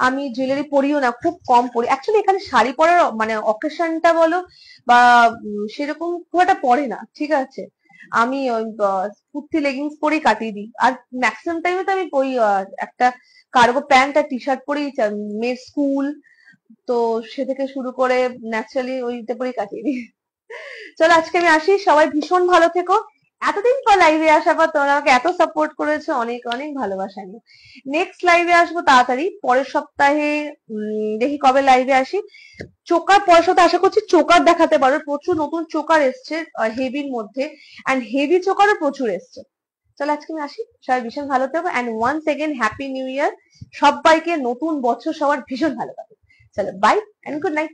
আমি জুয়েলারি পরিও না, খুব কম পরি। অ্যাকচুয়ালি এখানে শাড়ি পরার মানে অকেশনটা বলো বা সেরকম খুব একটা পরে না। ঠিক আছে, আমি ওই কুর্তি লেগিংস পরেই কাটিয়ে দিই। আর ম্যাক্সিমাম টাইমে তো আমি ওই একটা কার্গো প্যান্ট আর টি শার্ট পরেই মেয়ের স্কুল, তো সে থেকে শুরু করে ন্যাচারালি ওইটা পরেই কাটিয়ে দিই। চলো আজকে আমি আসি, সবাই ভীষণ ভালো থেকো। এতদিন পর লাইভে আসার পর তোমরা আমাকে এত সাপোর্ট করেছো, অনেক অনেক ভালোবাসা নিয়ে। নেক্সট লাইভে আসবো তাড়াতাড়ি পরের সপ্তাহে। দেখি কবে লাইভে আসি। চোকার পরের সপ্তাহে আশা করছি চোকার দেখাতে পারবে, প্রচুর নতুন চোকার এসছে হেভির মধ্যে, অ্যান্ড হেভি চোকারও প্রচুর এসছে। চলো আজকে আমি আসি, সবাই ভীষণ ভালো থেকো, and once again happy new year. সবাইকে নতুন বছর সবার ভীষণ ভালো কাটুক। চলো বাই অ্যান্ড গুড নাইট।